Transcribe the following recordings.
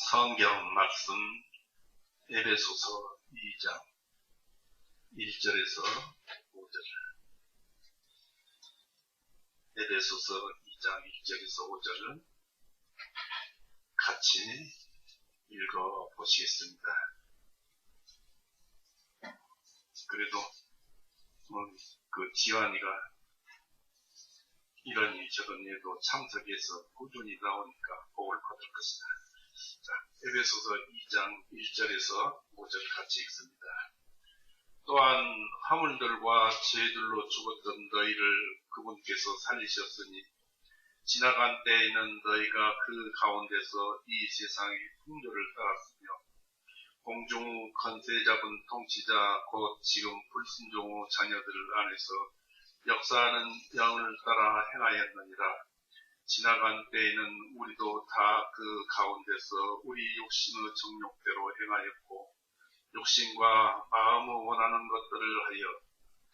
성경 말씀 에베소서 2장 1절에서 5절. 에베소서 2장 1절에서 5절은 같이 읽어보시겠습니다. 그래도 지환이가 이러니 저러니에도 참석해서 꾸준히 나오니까 복을 받을 것이다. 자, 에베소서 2장 1절에서 5절 같이 읽습니다. 또한 화물들과 죄들로 죽었던 너희를 그분께서 살리셨으니 지나간 때에는 너희가 그 가운데서 이 세상의 풍조를 따랐으며 공중 권세 잡은 통치자 곧 지금 불순종의 자녀들 안에서 역사하는 영을 따라 행하였느니라. 지나간 때에는 우리도 다 그 가운데서 우리 욕심의 정욕대로 행하였고 욕심과 마음의 원하는 것들을 하여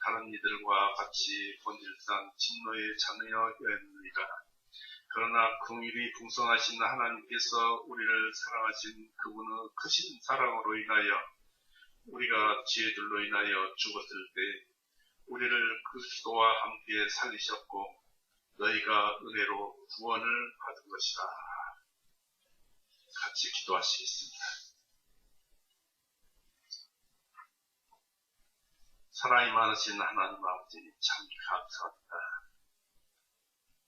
다른 이들과 같이 본질상 진노의 자녀였느니라. 그러나 긍휼이 풍성하신 하나님께서 우리를 사랑하신 그분의 크신 사랑으로 인하여 우리가 죄들로 인하여 죽었을 때 우리를 그리스도와 함께 살리셨고 너희가 은혜로 구원을 받은 것이다. 같이 기도하시겠습니다. 사랑이 많으신 하나님 아버지 참 감사합니다.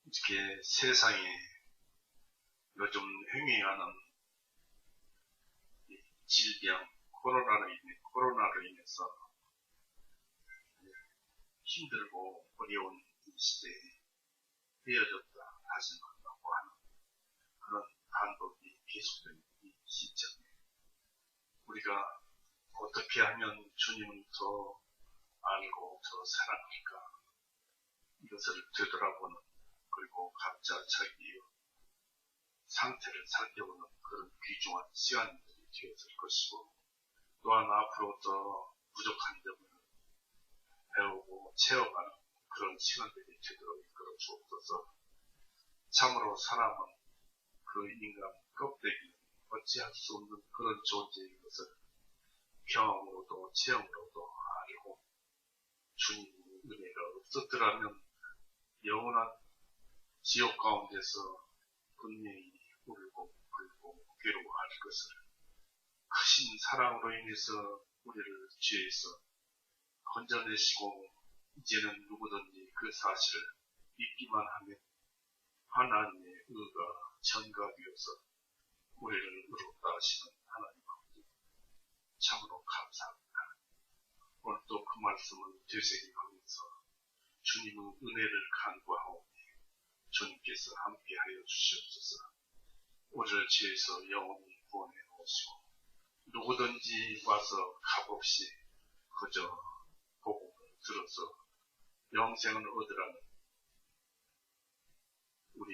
이렇게 세상에 요즘 횡행하는 질병 코로나로 인해서 힘들고 어려운 이 시대에 헤어졌다 다시 만나고 하는 그런 반복이 계속되는 이 시점에 우리가 어떻게 하면 주님을 더 알고 더 사랑할까 이것을 되돌아보는 그리고 각자 자기의 상태를 살펴보는 그런 귀중한 시간들이 되었을 것이고 또한 앞으로 더 부족한 점을 배우고 채워가는 그런 시간들이 되도록 이끌어 주옵소서. 참으로 사람은 그 인간 껍데기는 어찌할 수 없는 그런 존재인 것을 경험으로도 체험으로도 알고 주님의 은혜가 없었더라면 영원한 지옥 가운데서 분명히 울고 불고 괴로워할 것을 크신 사랑으로 인해서 우리를 죄에서 건져내시고 이제는 누구든지 그 사실을 믿기만 하면 하나님의 의가 전가되어서 우리를 의롭다 하시는 하나님 아버지 참으로 감사합니다. 오늘 또 그 말씀을 되새김하면서 주님의 은혜를 간구하오니 주님께서 함께하여 주시옵소서. 우리를 죄에서 영원히 구원해 오시고 누구든지 와서 값없이 그저 복음을 들어서 영생을 얻으라는 우리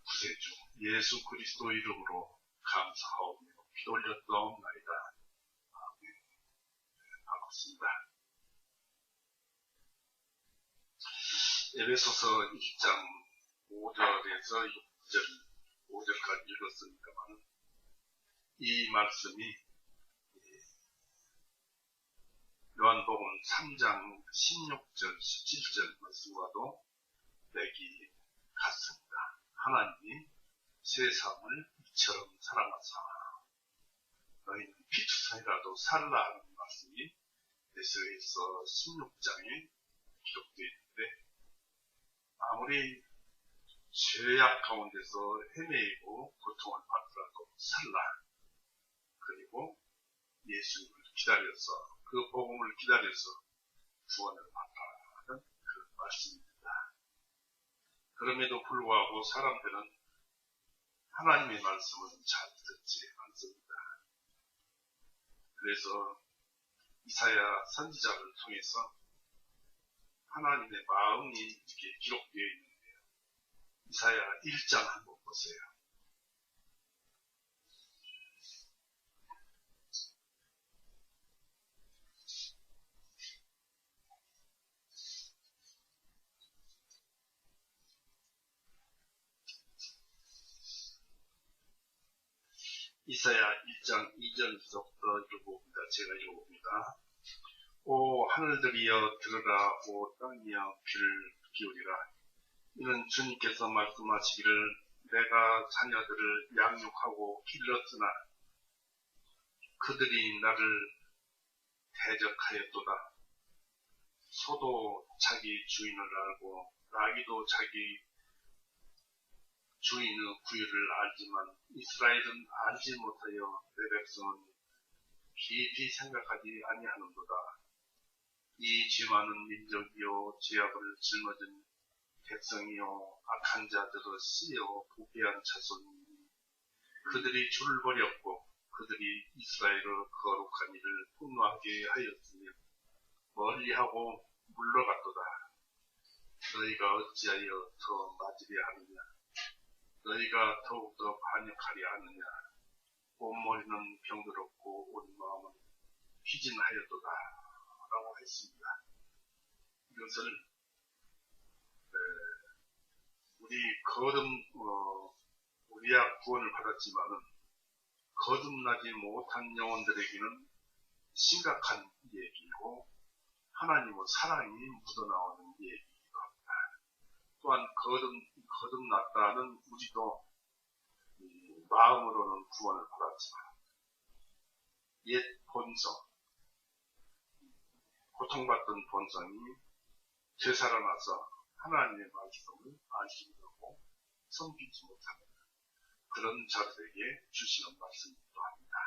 구세주 예수 그리스도 이름으로 감사하오며 기도 올렸사옵나이다. 아멘. 반갑습니다. 에베소서 1장 5절에서 5절까지 읽었습니다만 이 말씀이 요한복음 3장 16절 17절 말씀과도 맥이 같습니다. 하나님이 세상을 이처럼 사랑하사 너희는 피투성이라도 살라 하는 말씀이 에베소서 16장에 기록되어 있는데 아무리 죄악 가운데서 헤매이고 고통을 받더라도 살라 그리고 예수님을 기다려서 그 복음을 기다려서 구원을 받아라는 그 말씀입니다. 그럼에도 불구하고 사람들은 하나님의 말씀은 잘 듣지 않습니다. 그래서 이사야 선지자를 통해서 하나님의 마음이 이렇게 기록되어 있는데요. 이사야 1장 한번 보세요. 이사야 1장 2절부터 읽어봅니다. 제가 읽어봅니다. 오 하늘들이여 들으라, 오 땅이여 귀를 기울이라. 이는 주님께서 말씀하시기를 내가 자녀들을 양육하고 길렀으나 그들이 나를 대적하였도다. 소도 자기 주인을 알고 나귀도 자기 주인의 구유를 알지만 이스라엘은 알지 못하여 내 백성은 깊이 생각하지 아니하는도다. 이 죄 많은 민족이요 죄악을 짊어진 백성이요 악한 자들을 쓰여 부패한 자손이니 그들이 주를 버렸고 그들이 이스라엘의 거룩한 일을 분노하게 하였으며 멀리하고 물러갔도다. 너희가 어찌하여 더 맞으려 하느냐? 너희가 더욱더 반역하려 하느냐? 온머리는 병들었고 온 마음은 피진하였도다. 라고 했습니다. 이것을 우리 우리야 구원을 받았지만은 거듭나지 못한 영혼들에게는 심각한 얘기이고 하나님의 사랑이 묻어나오는 얘기이기도 합니다. 또한 거듭났다는 우리도 마음으로는 구원을 받았지만 옛 본성, 고통받던 본성이 되살아나서 하나님의 말씀을 알지 못하고 섬기지 못하는 그런 자들에게 주시는 말씀이기도 합니다.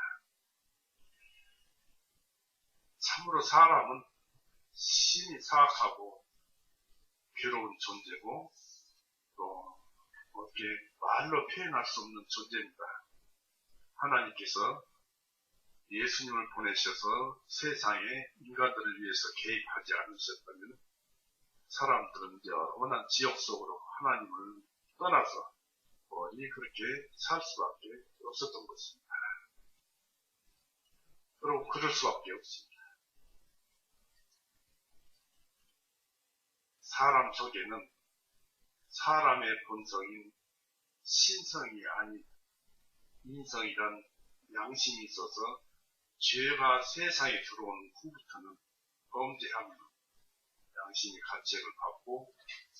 참으로 사람은 심히 사악하고 괴로운 존재고 또 어떻게 말로 표현할 수 없는 존재입니다. 하나님께서 예수님을 보내셔서 세상에 인간들을 위해서 개입하지 않으셨다면 사람들은 이제 원한 지옥 속으로 하나님을 떠나서 멀리 그렇게 살 수밖에 없었던 것입니다. 그리고 그럴 수밖에 없습니다. 사람 속에는 사람의 본성인 신성이 아닌 인성이란 양심이 있어서 죄가 세상에 들어온 후부터는 범죄하면 양심이 가책을 받고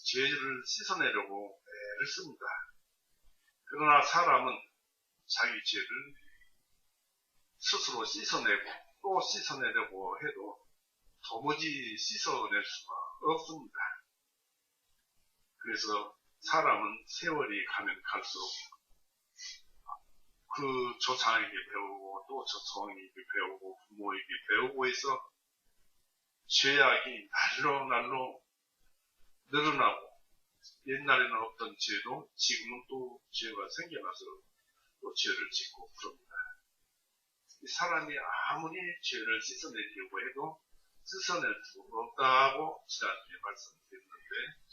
죄를 씻어내려고 애를 씁니다. 그러나 사람은 자기 죄를 스스로 씻어내고 또 씻어내려고 해도 도무지 씻어낼 수가 없습니다. 그래서 사람은 세월이 가면 갈수록 그 조상에게 배우고 또 조상에게 배우고 부모에게 배우고 해서 죄악이 날로 늘어나고 옛날에는 없던 죄도 지금은 또 죄가 생겨나서 또 죄를 짓고 그럽니다. 사람이 아무리 죄를 씻어내려고 해도 씻어낼 수가 없다고 지난주에 말씀드렸는데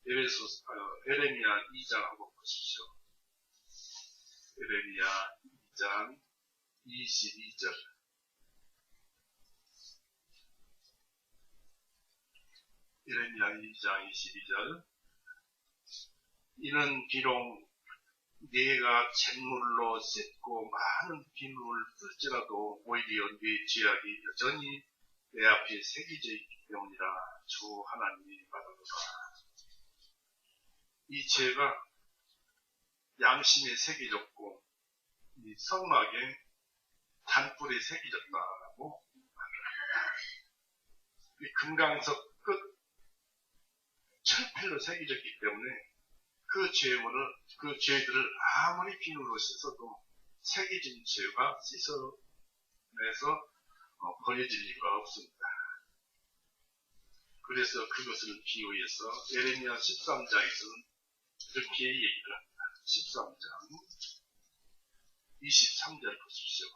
에레미야 2장 한번 보십시오. 에레미야 2장 22절. 에레미야 2장 22절. 이는 비록 네가 잿물로 씻고 많은 비누를 쓸지라도 오히려 네 죄악이 여전히 내 앞에 새겨져 있기 때문이라 주 하나님이 말하노라. 이 죄가 양심에 새겨졌고 이 성막에 단뿔에 새겨졌다고 말합니다. 이 금강석 끝 철필로 새겨졌기 때문에 그 죄들을 아무리 비누로 씻어도 새겨진 죄가 씻어내서 버려질 리가 없습니다. 그래서 그것을 비유해서 에레미야 13장에서는 이렇게 얘기를 합니다. 13장 23절 보십시오.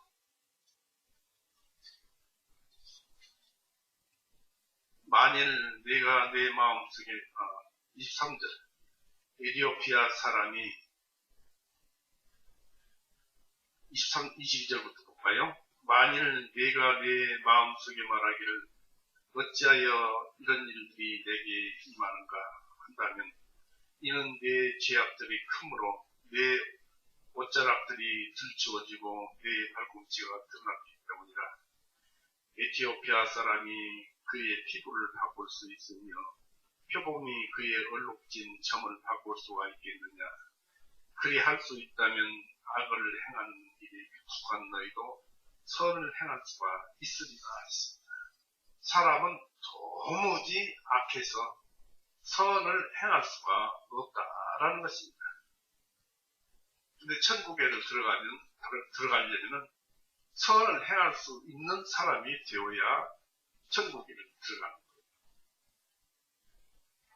만일 내가 내 마음속에 23절 에티오피아 사람이 22절부터 볼까요? 만일 내가 내 마음속에 말하기를 어찌하여 이런 일들이 내게 임하는가 한다면 이는 내 죄악들이 크므로 내 옷자락들이 들추어지고 뇌의 발꿈치가 드러났기 때문이라 에티오피아 사람이 그의 피부를 바꿀 수 있으며 표범이 그의 얼룩진 점을 바꿀 수가 있겠느냐. 그리 할 수 있다면 악을 행하는 일에 익숙한 너희도 선을 행할 수가 있으리라 했습니다. 사람은 도무지 악해서 선을 행할 수가 없다라는 것입니다. 근데 천국에를 들어가려면 선을 행할 수 있는 사람이 되어야 천국에를 들어가는 거예요.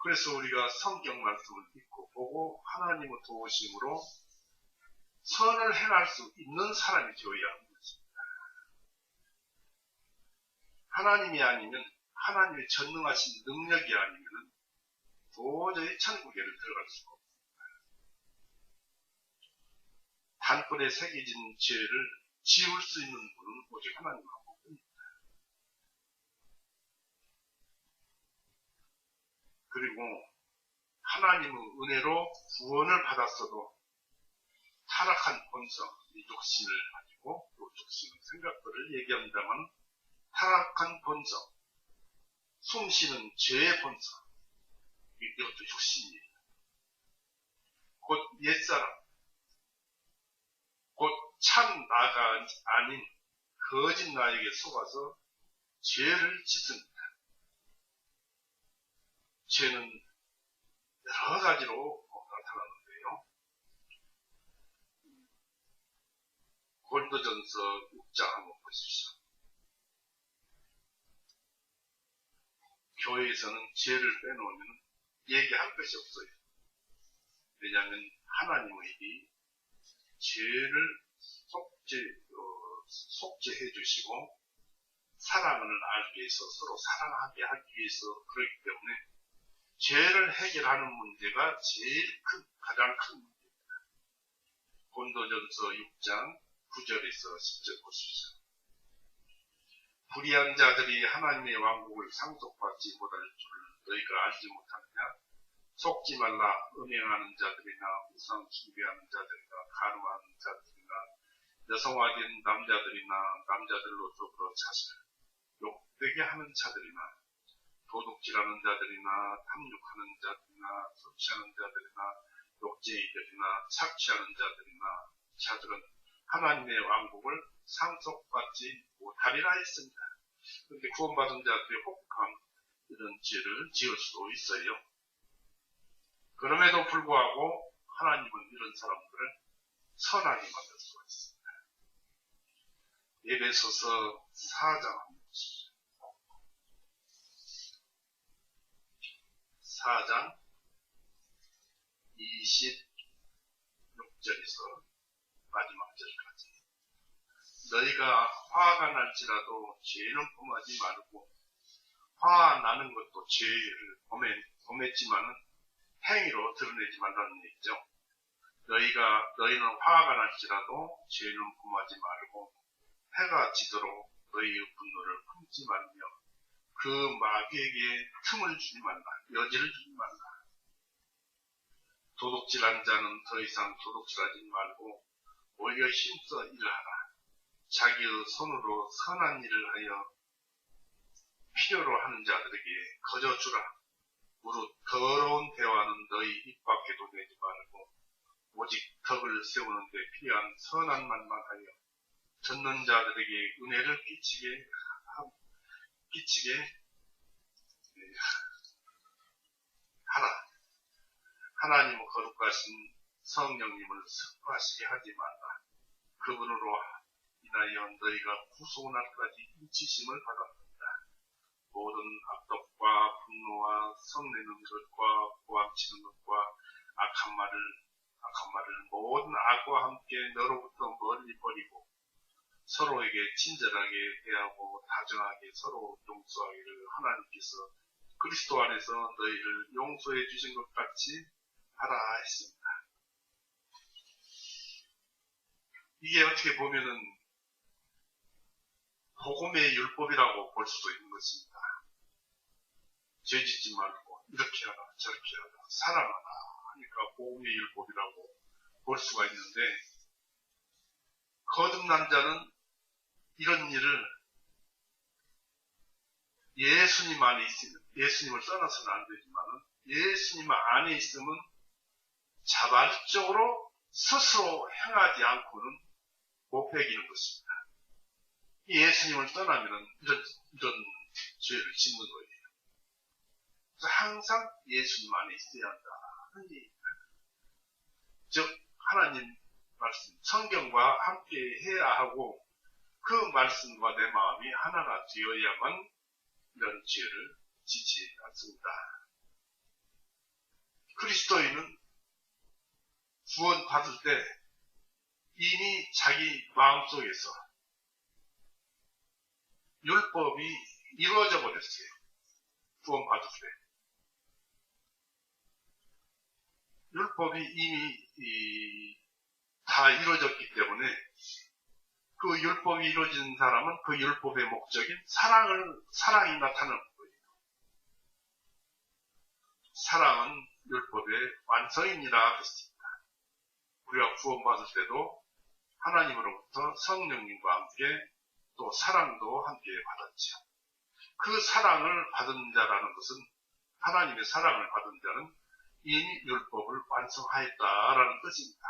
그래서 우리가 성경 말씀을 읽고 보고 하나님의 도우심으로 선을 행할 수 있는 사람이 되어야 하는 것입니다. 하나님이 아니면, 하나님의 전능하신 능력이 아니면 도저히 천국에를 들어갈 수가 없습니다. 단번에 새겨진 죄를 지울 수 있는 분은 오직 하나님 한 분입니다. 그리고 하나님의 은혜로 구원을 받았어도 타락한 본성, 이 욕심을 가지고, 또 욕심은 생각들을 얘기합니다만, 타락한 본성, 숨쉬는 죄의 본성, 이것도 욕심이에요. 곧 옛사람, 곧 참 나가 아닌 거짓 나에게 속아서 죄를 짓습니다. 죄는 여러 가지로 나타나는데요. 고린도전서 6장 한번 보십시오. 교회에서는 죄를 빼놓으면 얘기할 것이 없어요. 왜냐하면 하나님의 일이 죄를 속죄해 주시고 사랑을 알기 위해서 서로 사랑하게 하기 위해서 그렇기 때문에 죄를 해결하는 문제가 가장 큰 문제입니다. 고린도전서 6장 9절에서 10절 보십시오. 불의한 자들이 하나님의 왕국을 상속받지 못할 줄을 너희가 알지 못하느냐? 속지 말라. 음행하는 자들이나 우상 숭배하는 자들이나 간음하는 자들이나 여성화된 남자들이나 남자들로 더불어 자신을 욕되게 하는 자들이나 도둑질하는 자들이나 탐욕하는 자들이나 술 취하는 자들이나 욕쟁이들이나 착취하는 자들은 하나님의 왕국을 상속받지 못하리라 했습니다. 그런데 구원받은 자들이 혹한 이런 죄를 지을 수도 있어요. 그럼에도 불구하고 하나님은 이런 사람들을 선하게 만들 수가 있습니다. 에베소서 4장 4장 26절에서 마지막 절까지 너희가 화가 날지라도 죄는 범하지 말고 화 나는 것도 죄를 범했지만은 행위로 드러내지 말라는 얘기죠. 너희는 화가 날지라도 죄는 범하지 말고 해가 지도록 너희의 분노를 품지 말며 그 마귀에게 틈을 주지 말라. 여지를 주지 말라. 도둑질한 자는 더 이상 도둑질하지 말고 오히려 힘써 일하라. 자기의 손으로 선한 일을 하여 필요로 하는 자들에게 거저 주라. 무릇 더러운 대화는 너희 입 밖에도 내지 말고 오직 덕을 세우는 데 필요한 선한 말만 하여 듣는 자들에게 은혜를 끼치게 하라. 하나님의 거룩하신 성령님을 슬퍼하시게 하지 말라. 그분으로 인하여 너희가 구속날까지 인치심을 받았습니다. 모든 악독과 분노와 성내는 것과 고함치는 것과 악한 말을 모든 악과 함께 너로부터 멀리 버리고 서로에게 친절하게 대하고 다정하게 서로 용서하기를 하나님께서 그리스도 안에서 너희를 용서해 주신 것 같이 하라 했습니다. 이게 어떻게 보면은 복음의 율법이라고 볼 수도 있는 것입니다. 죄짓지 말고 이렇게 하라 저렇게 하라 사랑하라 하니까 복음의 율법이라고 볼 수가 있는데 거듭난 자는 이런 일을 예수님 안에 있으면, 예수님을 떠나서는 안 되지만 예수님 안에 있으면 자발적으로 스스로 행하지 않고는 못 배기는 것입니다. 예수님을 떠나면 이런 죄를 짓는 거예요. 그래서 항상 예수님 안에 있어야 한다. 즉 하나님 말씀, 성경과 함께 해야 하고 그 말씀과 내 마음이 하나가 되어야만 이런 죄를 지지 않습니다. 그리스도인은 구원 받을 때 이미 자기 마음속에서 율법이 이루어져 버렸어요. 구원 받을 때. 율법이 이미 다 이루어졌기 때문에 그 율법이 이루어진 사람은 그 율법의 목적인 사랑이 나타나는 거예요. 사랑은 율법의 완성이니라 했습니다. 우리가 구원받을 때도 하나님으로부터 성령님과 함께 또 사랑도 함께 받았죠. 그 사랑을 받은 자라는 것은 하나님의 사랑을 받은 자는 이미 율법을 완성하였다라는 뜻입니다.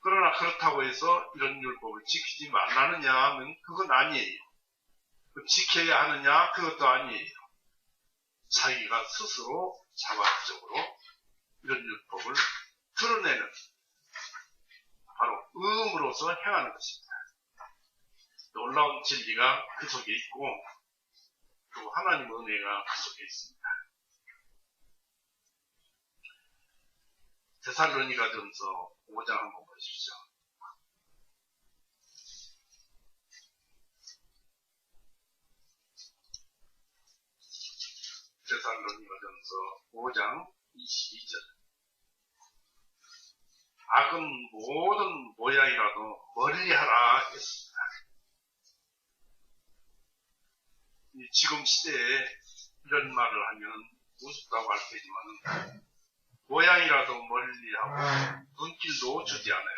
그러나 그렇다고 해서 이런 율법을 지키지 말라느냐 하면 그건 아니에요. 지켜야 하느냐 그것도 아니에요. 자기가 스스로 자발적으로 이런 율법을 드러내는 바로 의음으로서 행하는 것입니다. 놀라운 진리가 그 속에 있고 또 하나님의 은혜가 그 속에 있습니다. 데살로니가전서 5장 한번 보십시오. 데살로니가전서 5장 22절. 악은 모든 모양이라도 멀리하라 했습니다. 지금 시대에 이런 말을 하면 우습다고 할 테지만 모양이라도 멀리하고 눈길도 주지 않아요.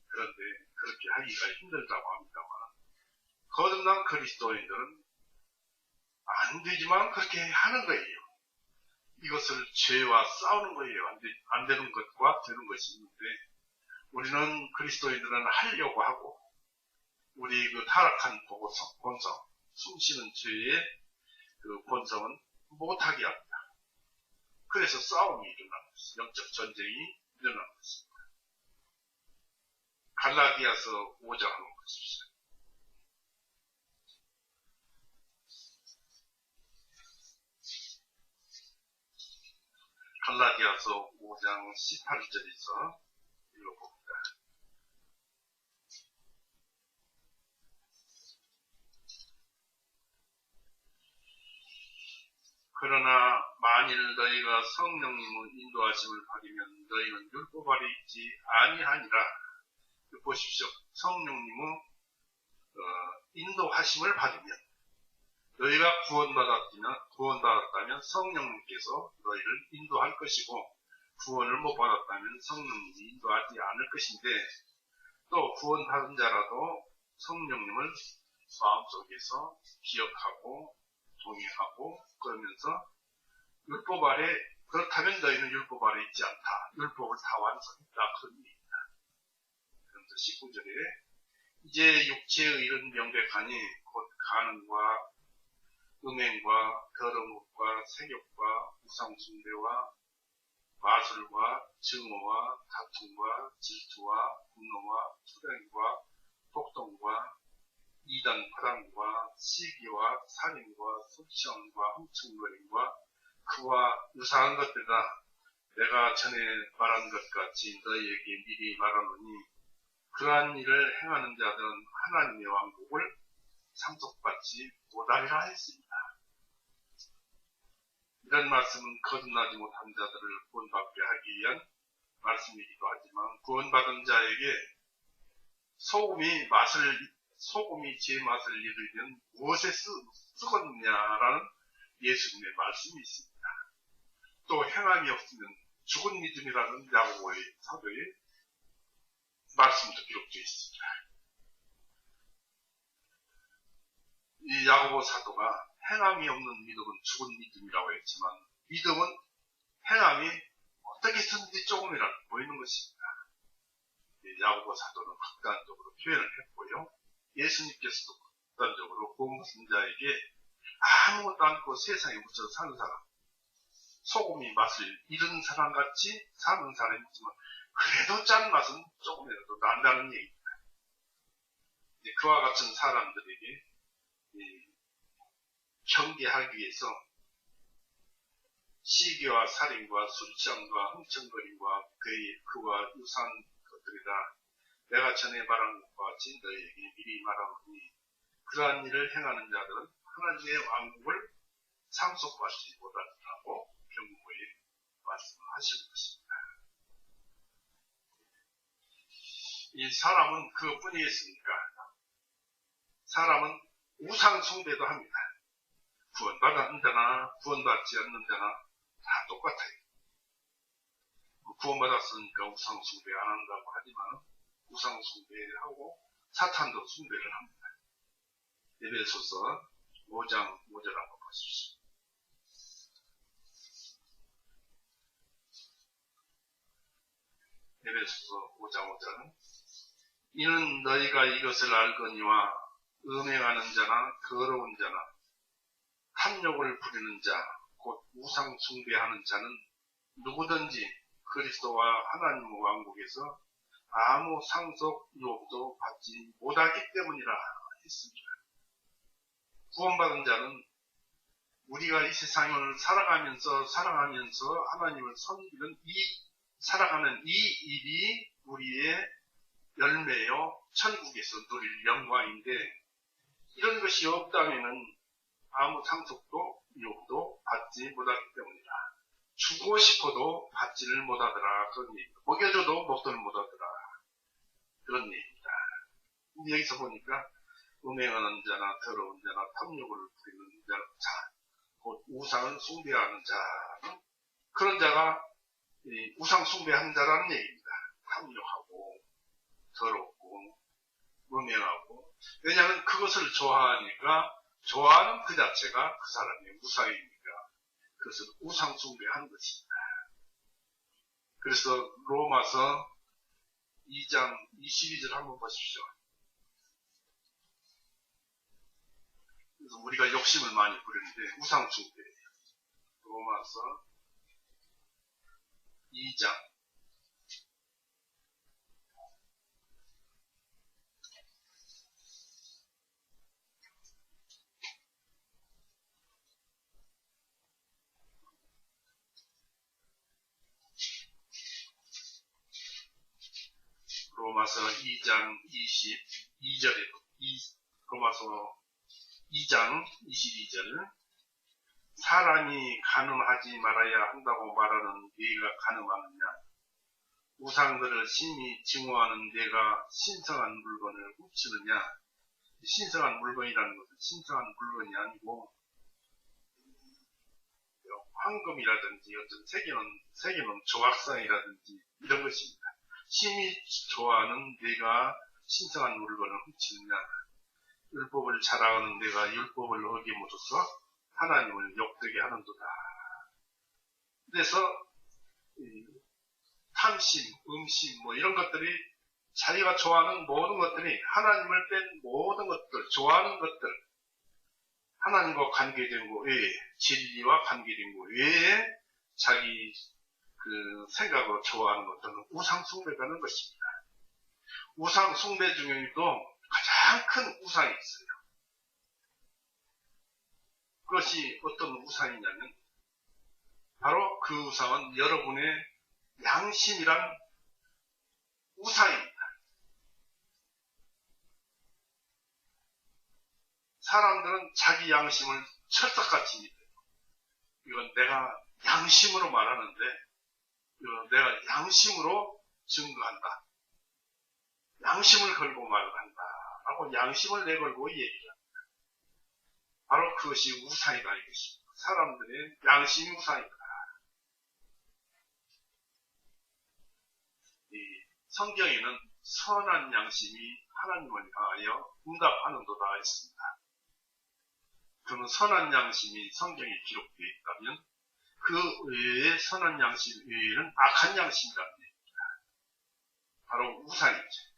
그런데 그렇게 하기가 힘들다고 합니다만 거듭난 그리스도인들은 안 되지만 그렇게 하는 거예요. 이것을 죄와 싸우는 거예요. 안 되는 것과 되는 것이 있는데 우리는 그리스도인들은 하려고 하고 우리 그 타락한 본성, 숨쉬는 죄의 그 본성은 못하게 합니다. 그래서 싸움이 일어나는 것입니다. 영적 전쟁이 일어나는 것입니다. 갈라디아서 5장 한번 보십시오. 갈라디아서 5장 18절에서 읽어봅니다. 그러나 만일 너희가 성령님의 인도하심을 받으면 너희는 율법 아래 있지 아니하니라. 보십시오. 성령님의 인도하심을 받으면 너희가 구원받았다면 성령님께서 너희를 인도할 것이고 구원을 못 받았다면 성령님이 인도하지 않을 것인데 또 구원받은 자라도 성령님을 마음속에서 기억하고 동의하고 그러면서 율법 아래 그렇다면 너희는 율법 아래 있지 않다. 율법을 다 완성했다. 그런 얘기입니다. 그러면서 19절에 이제 육체의 일은 명백하니 곧 간음과 음행과 더러움과 세욕과 우상숭배와 마술과 증오와 다툼과 질투와 분노와 투령과 폭동과 이단 파당과 시기와 살인과 수치함과 훔쳐거림과 그와 유사한 것들이다. 내가 전에 말한 것 같이 너희에게 미리 말하노니 그러한 일을 행하는 자들은 하나님의 왕국을 상속받지 못하리라 했습니다. 이런 말씀은 거듭나지 못한 자들을 구원받게 하기 위한 말씀이기도 하지만 구원받은 자에게 소금이 제 맛을 잃으면 무엇에 쓰겠느냐라는 예수님의 말씀이 있습니다. 또 행함이 없으면 죽은 믿음이라는 야고보의 사도에 말씀도 기록되어 있습니다. 이 야고보 사도가 행함이 없는 믿음은 죽은 믿음이라고 했지만 믿음은 행함이 어떻게든지 조금이라도 보이는 것입니다. 야고보 사도는 극단적으로 표현을 했고요. 예수님께서도 극단적으로 구원받은 자에게 아무것도 않고 세상에 묻혀 사는 사람, 소금이 맛을 잃은 사람같이 사는 사람이지만 그래도 짠맛은 조금이라도 난다는 얘기입니다. 그와 같은 사람들에게 경계하기 위해서 시기와 살인과 술취함과 흥청거림과 그와 유사한 것들이다. 내가 전에 말한 것과 같이 너희에게 미리 말하노니 그러한 일을 행하는 자들은 하나님의 왕국을 상속받지 못하리라고 경고에 말씀하시는 것입니다. 이 사람은 그뿐이겠습니까? 사람은 우상 숭배도 합니다. 구원받은 자나 구원받지 않는 자나 다 똑같아요. 구원받았으니까 우상 숭배 안 한다고 하지만 우상 숭배하고 사탄도 숭배를 합니다. 에베소서 5장 5절 한번 보십시오. 에베소서 5장 5절은 이는 너희가 이것을 알거니와 음행하는 자나 더러운 자나 탐욕을 부리는 자, 곧 우상 숭배하는 자는 누구든지 그리스도와 하나님의 왕국에서 아무 상속 유업도 받지 못하기 때문이라 했습니다. 구원받은 자는 우리가 이 세상을 살아가면서 하나님을 섬기는 살아가는 이 일이 우리의 열매요 천국에서 누릴 영광인데 이런 것이 없다면은 아무 상속도 유업도 받지 못하기 때문이다. 주고 싶어도 받지를 못하더라. 그런 얘기입니다. 먹여줘도 먹지를 못하더라. 그런 얘기입니다. 여기서 보니까 음행하는 자나 더러운 자나 탐욕을 부리는 자, 곧 우상을 숭배하는 자는 그런 자가 우상 숭배하는 자라는 얘기입니다. 탐욕하고 더럽고 음행하고 왜냐하면 그것을 좋아하니까 좋아하는 그 자체가 그 사람의 우상이니까 그것을 우상 숭배하는 것입니다. 그래서 로마서 2장 22절 한번 보십시오. 그래서 우리가 욕심을 많이 부리는데 우상 숭배예요. 로마서 2장 로마서 2장 22절에 로마서 2장 22절 사람이 간음하지 말아야 한다고 말하는 네가 간음하느냐 우상들을 심히 증오하는 네가 신성한 물건을 훔치느냐 신성한 물건이라는 것은 신성한 물건이 아니고 황금이라든지 어떤 새겨놓은 조각상이라든지 이런 것입니다. 심히 좋아하는 네가 신성한 물건을 훔치느냐 율법을 자랑하는 네가 율법을 어김으로써 하나님을 욕되게 하는도다. 그래서 탐심, 음심 이런 것들이 자기가 좋아하는 모든 것들이 하나님을 뺀 모든 것들, 좋아하는 것들 하나님과 관계된 것 외에 진리와 관계된 것 외에 자기 그 생각으로 좋아하는 것들은 우상 숭배가 하는 것입니다. 우상 숭배 중에도 가장 큰 우상이 있어요. 그것이 어떤 우상이냐면 바로 그 우상은 여러분의 양심이란 우상입니다. 사람들은 자기 양심을 철석같이 믿어요. 이건 내가 양심으로 말하는데 이건 내가 양심으로 증거한다. 양심을 걸고 말을 한다. 라고 양심을 내걸고 얘기를 합니다. 바로 그것이 우상이다 이것입니다. 사람들의 양심이 우상이다. 성경에는 선한 양심이 하나님을 향하여 응답하는도다 했습니다. 그러면 선한 양심이 성경에 기록되어 있다면 그 외에 선한 양심 외에는 악한 양심이라는 얘기입니다. 바로 우상이죠.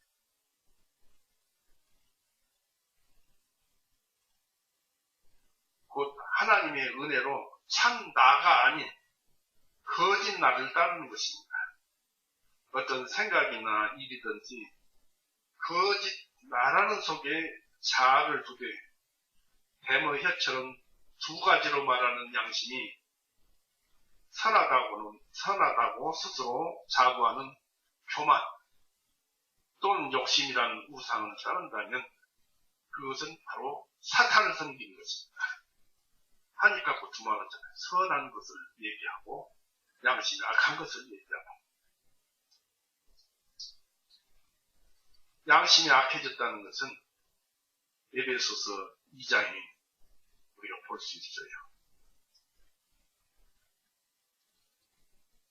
곧 하나님의 은혜로 참 나가 아닌 거짓 나를 따르는 것입니다. 어떤 생각이나 일이든지 거짓 나라는 속에 자아를 두되 뱀의 혀처럼 두 가지로 말하는 양심이 선하다고 스스로 자부하는 교만 또는 욕심이라는 우상을 따른다면 그것은 바로 사탄을 섬기는 것입니다. 하니까 그 두 말하잖아요. 선한 것을 얘기하고 양심이 악한 것을 얘기하고. 양심이 악해졌다는 것은 에베소서 2장에 우리가 볼 수 있어요.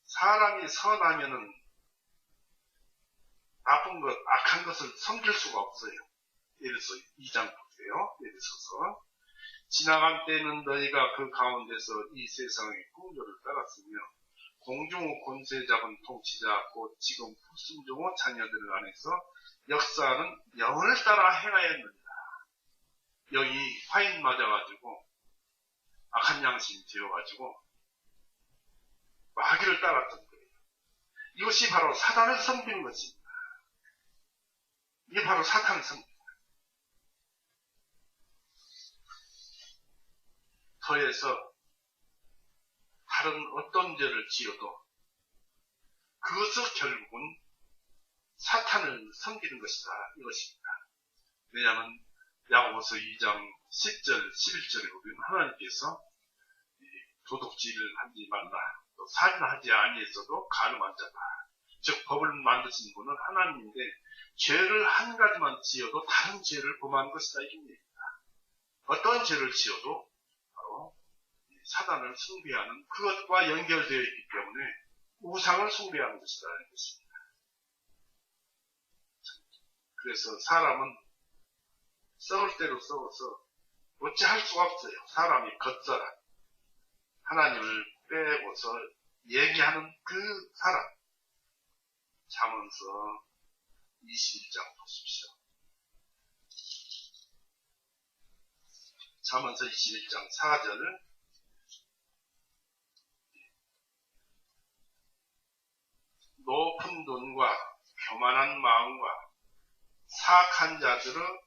사람이 선하면은 나쁜 것, 악한 것을 섬길 수가 없어요. 에베소 2장 보세요. 에베소서. 지나간 때는 너희가 그 가운데서 이 세상의 풍조를 따랐으며 공중의 권세 잡은 통치자 곧 지금 불순종의 자녀들 안에서 역사하는 영을 따라 행하였느니라. 여기 화인 맞아가지고 악한 양심 되어가지고 마귀를 따랐던 거예요. 이것이 바로 사단을 섬기는 것입니다. 이게 바로 사탄을 섬깁니다. 더해서 다른 어떤 죄를 지어도 그것을 결국은 사탄을 섬기는 것이다. 이것입니다. 왜냐하면 야고보서 2장 10절, 11절에 보면 하나님께서 도둑질을 하지 말라. 또 살인하지 아니했어도 간음한 자다. 즉 법을 만드신 분은 하나님인데 죄를 한 가지만 지어도 다른 죄를 범한 것이다. 이겁니다. 어떤 죄를 지어도 바로 사단을 숭배하는 그것과 연결되어 있기 때문에 우상을 숭배하는 것이다. 이것입니다. 그래서 사람은 썩을 대로 썩어서 어찌할 수가 없어요. 사람이 겉사람, 하나님을 빼고서 얘기하는 그 사람. 잠언서 21장 보십시오. 잠언서 21장 4절. 높은 눈과 교만한 마음과 사악한 자들은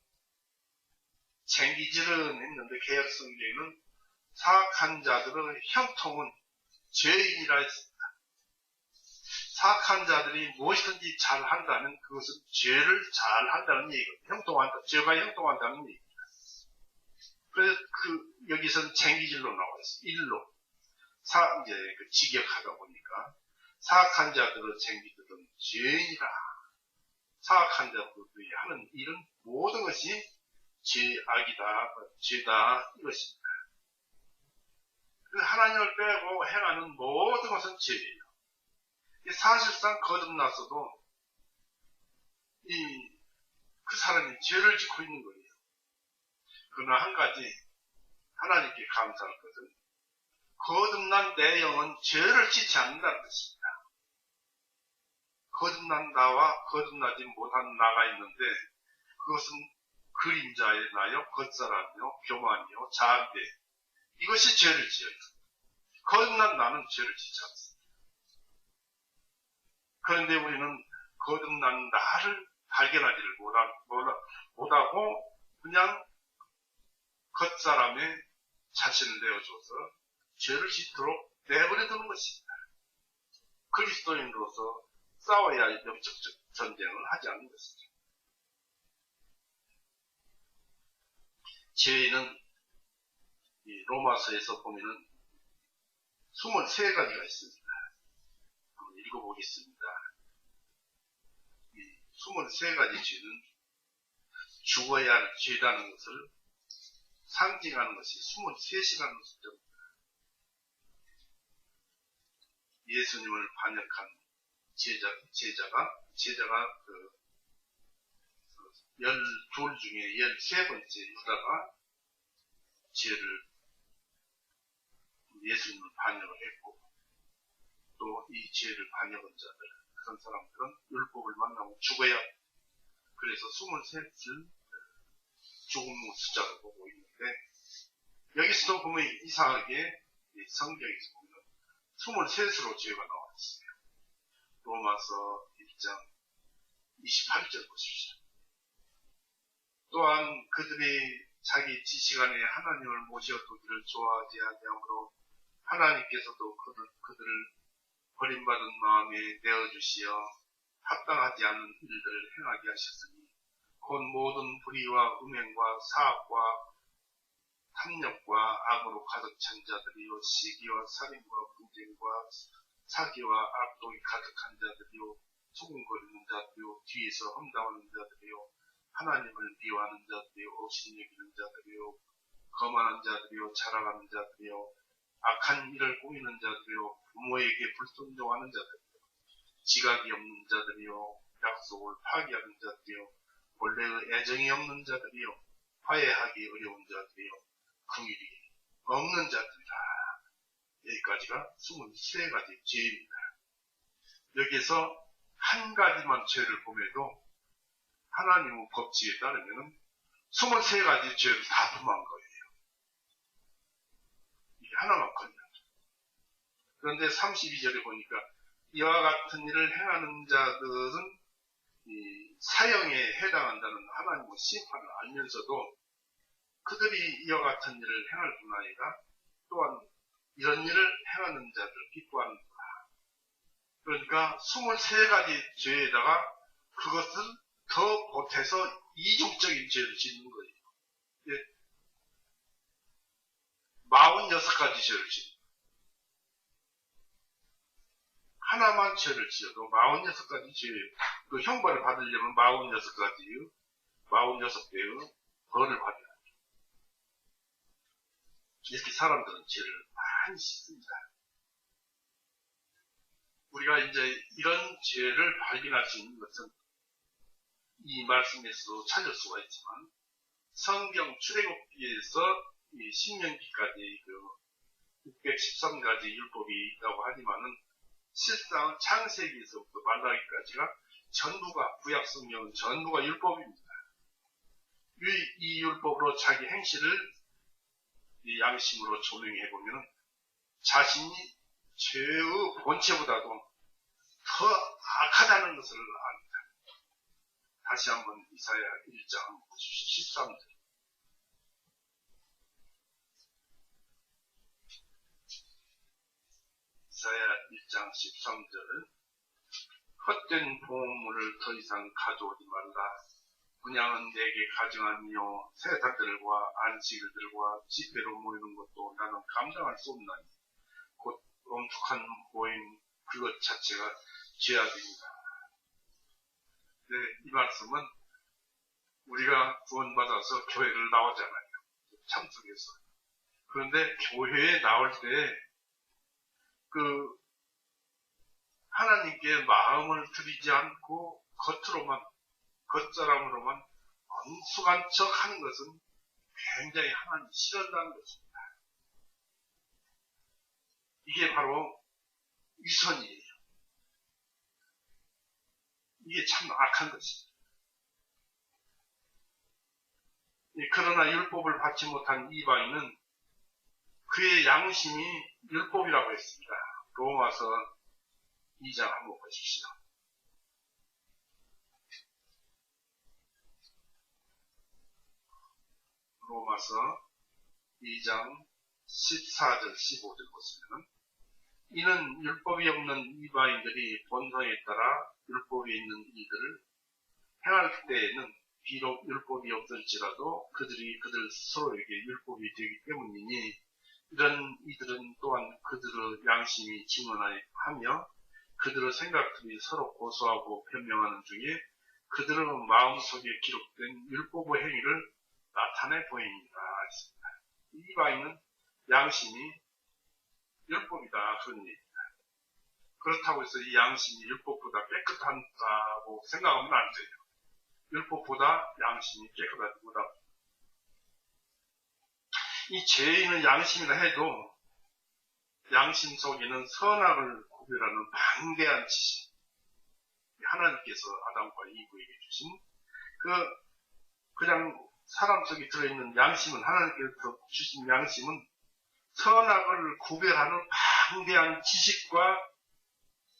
쟁기질은 했는데 개혁성경에는 사악한 자들의 형통은 죄인이라 했습니다. 사악한 자들이 무엇이든지 잘한다면 그것은 죄를 잘한다는 얘기거든요. 형통한다. 죄가 형통한다는 얘기입니다. 그래서 여기서는 쟁기질로 나와 있어요. 일로. 이제 직역하다 보니까 사악한 자들의 쟁기들은 죄인이라. 사악한 자들이 하는 일은 모든 것이 죄악이다, 죄다 이것입니다. 하나님을 빼고 행하는 모든 것은 죄예요. 사실상 거듭났어도 그 사람이 죄를 짓고 있는 거예요. 그러나 한 가지 하나님께 감사할 것은 거듭난 내 영은 죄를 짓지 않는다는 것입니다. 거듭난 나와 거듭나지 못한 나가 있는데 그것은 그림자의 나요, 겉사람이요, 교만이요, 자아인데 이것이 죄를 지어요. 거듭난 나는 죄를 짓지 않습니다. 그런데 우리는 거듭난 나를 발견하지를 못하고 그냥 겉사람의 자신을 내어줘서 죄를 짓도록 내버려 두는 것입니다. 그리스도인으로서 싸워야 할 영적 전쟁을 하지 않는 것이죠. 죄는 로마서에서 보면은 23가지가 있습니다. 한번 읽어보겠습니다. 이 23가지 죄는 죽어야 할 죄라는 것을 상징하는 것이 23이라는 숫자입니다. 예수님을 반역한 제자가 12 중에 13번째 유다가 죄를 예수님을 반역을 했고, 또 이 죄를 반역한 자들, 그런 사람들은 율법을 만나면 죽어야, 그래서 23을 죽음의 숫자로 보고 있는데, 여기서도 보면 이상하게 성경에서 보면 23으로 죄가 나와 있어요. 로마서 1장 28절 보십시오. 또한 그들이 자기 지식 안에 하나님을 모셔두기를 좋아하지 아니하므로 하나님께서도 그들을 버림받은 마음에 내어주시어 합당하지 않은 일들을 행하게 하셨으니 곧 모든 불의와 음행과 사악과 탐욕과 악으로 가득 찬 자들이요 시기와 살인과 분쟁과 사기와 악독이 가득한 자들이요 수군거리는 자들이요 뒤에서 험담하는 자들이요 하나님을 미워하는 자들이요 업신여기는 자들이요 거만한 자들이요 자랑하는 자들이요 악한 일을 꾸미는 자들이요 부모에게 불순종하는 자들이요 지각이 없는 자들이요 약속을 파기하는 자들이요 본래의 애정이 없는 자들이요 화해하기 어려운 자들이요 긍휼이 없는 자들이라. 여기까지가 23가지 죄입니다. 여기에서 한 가지만 죄를 보매도 하나님의 법칙에 따르면 23가지 죄를 다 범한 거예요. 이게 하나만 걸려. 그런데 32절에 보니까 이와 같은 일을 행하는 자들은 이 사형에 해당한다는 하나님의 심판을 알면서도 그들이 이와 같은 일을 행할 뿐 아니라 또한 이런 일을 행하는 자들 기뻐하는구나. 그러니까 23가지 죄에다가 그것을 더 보태서 이중적인 죄를 짓는 거예요. 46가지 죄를 짓는 거예요. 하나만 죄를 지어도 46가지 죄, 그 형벌을 받으려면 46배의 벌을 받아야 돼요. 이렇게 사람들은 죄를 많이 짓습니다. 우리가 이제 이런 죄를 발견할 수 있는 것은 이 말씀에서도 찾을 수가 있지만 성경 출애굽기에서 이 신명기까지 그 613가지 율법이 있다고 하지만은 실상 창세기에서부터 말라기까지가 전부가 구약 성경은 전부가 율법입니다. 이 율법으로 자기 행실을 이 양심으로 조명해 보면 자신이 죄의 본체보다도 더 악하다는 것을 압니다. 다시 한번 이사야 1장 한번 보십시오. 13절. 이사야 1장 13절. 헛된 보물을 더 이상 가져오지 말라. 분양은 내게 가증하니요 세사들과 안식일들과 집회로 모이는 것도 나는 감당할 수 없나니 곧 엄숙한 모임 그것 자체가 죄악입니다. 네, 이 말씀은 우리가 구원받아서 교회를 나오잖아요. 참석해서. 그런데 교회에 나올 때 그 하나님께 마음을 들이지 않고 겉사람으로만 엄숙한 척 하는 것은 굉장히 하나님 싫어한다는 것입니다. 이게 바로 위선이에요. 이게 참 악한 것입니다. 그러나 율법을 받지 못한 이방인은 그의 양심이 율법이라고 했습니다. 로마서 2장 한번 보십시오. 로마서 2장 14절 15절 보시면 이는 율법이 없는 이방인들이 본성에 따라 율법이 있는 이들을 행할 때에는 비록 율법이 없을지라도 그들이 그들 스스로에게 율법이 되기 때문이니 이런 이들은 또한 그들의 양심이 증언하며 그들의 생각들이 서로 고소하고 변명하는 중에 그들의 마음속에 기록된 율법의 행위를 나타내 보입니다. 이방인은 양심이 율법이다 그런 얘기입니다. 그렇다고 해서 이 양심이 율법보다 깨끗하다고 생각하면 안 돼요. 율법보다 양심이 깨끗하지 못하고, 이 죄인은 양심이라 해도 양심 속에는 선악을 구별하는 방대한 지식, 하나님께서 아담과 이브에게 주신 그냥 사람 속에 들어있는 양심은, 하나님께서 주신 양심은 선악을 구별하는 방대한 지식과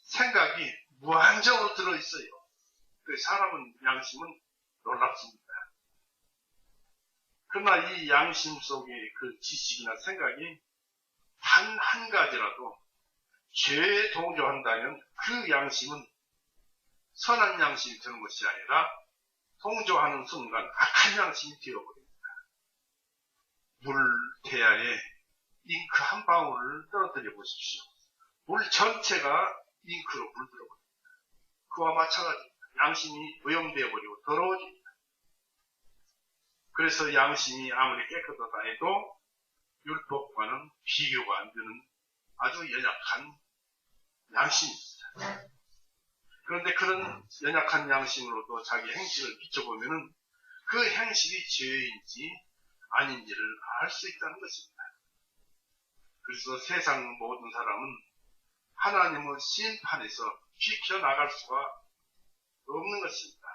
생각이 무한정으로 들어있어요. 그래서 사람은 양심은 놀랍습니다. 그러나 이 양심 속의 그 지식이나 생각이 한 가지라도 죄에 동조한다면 그 양심은 선한 양심이 되는 것이 아니라 동조하는 순간 악한 양심이 되어버립니다. 물 태야에 잉크 한 방울을 떨어뜨려 보십시오. 물 전체가 잉크로 물들어버립니다. 그와 마찬가지입니다. 양심이 오염되어 버리고 더러워집니다. 그래서 양심이 아무리 깨끗하다 해도 율법과는 비교가 안 되는 아주 연약한 양심입니다. 그런데 그런 연약한 양심으로도 자기 행실을 비춰보면은 그 행실이 죄인지 아닌지를 알 수 있다는 것입니다. 그래서 세상 모든 사람은 하나님의 심판에서 비켜나갈 수가 없는 것입니다.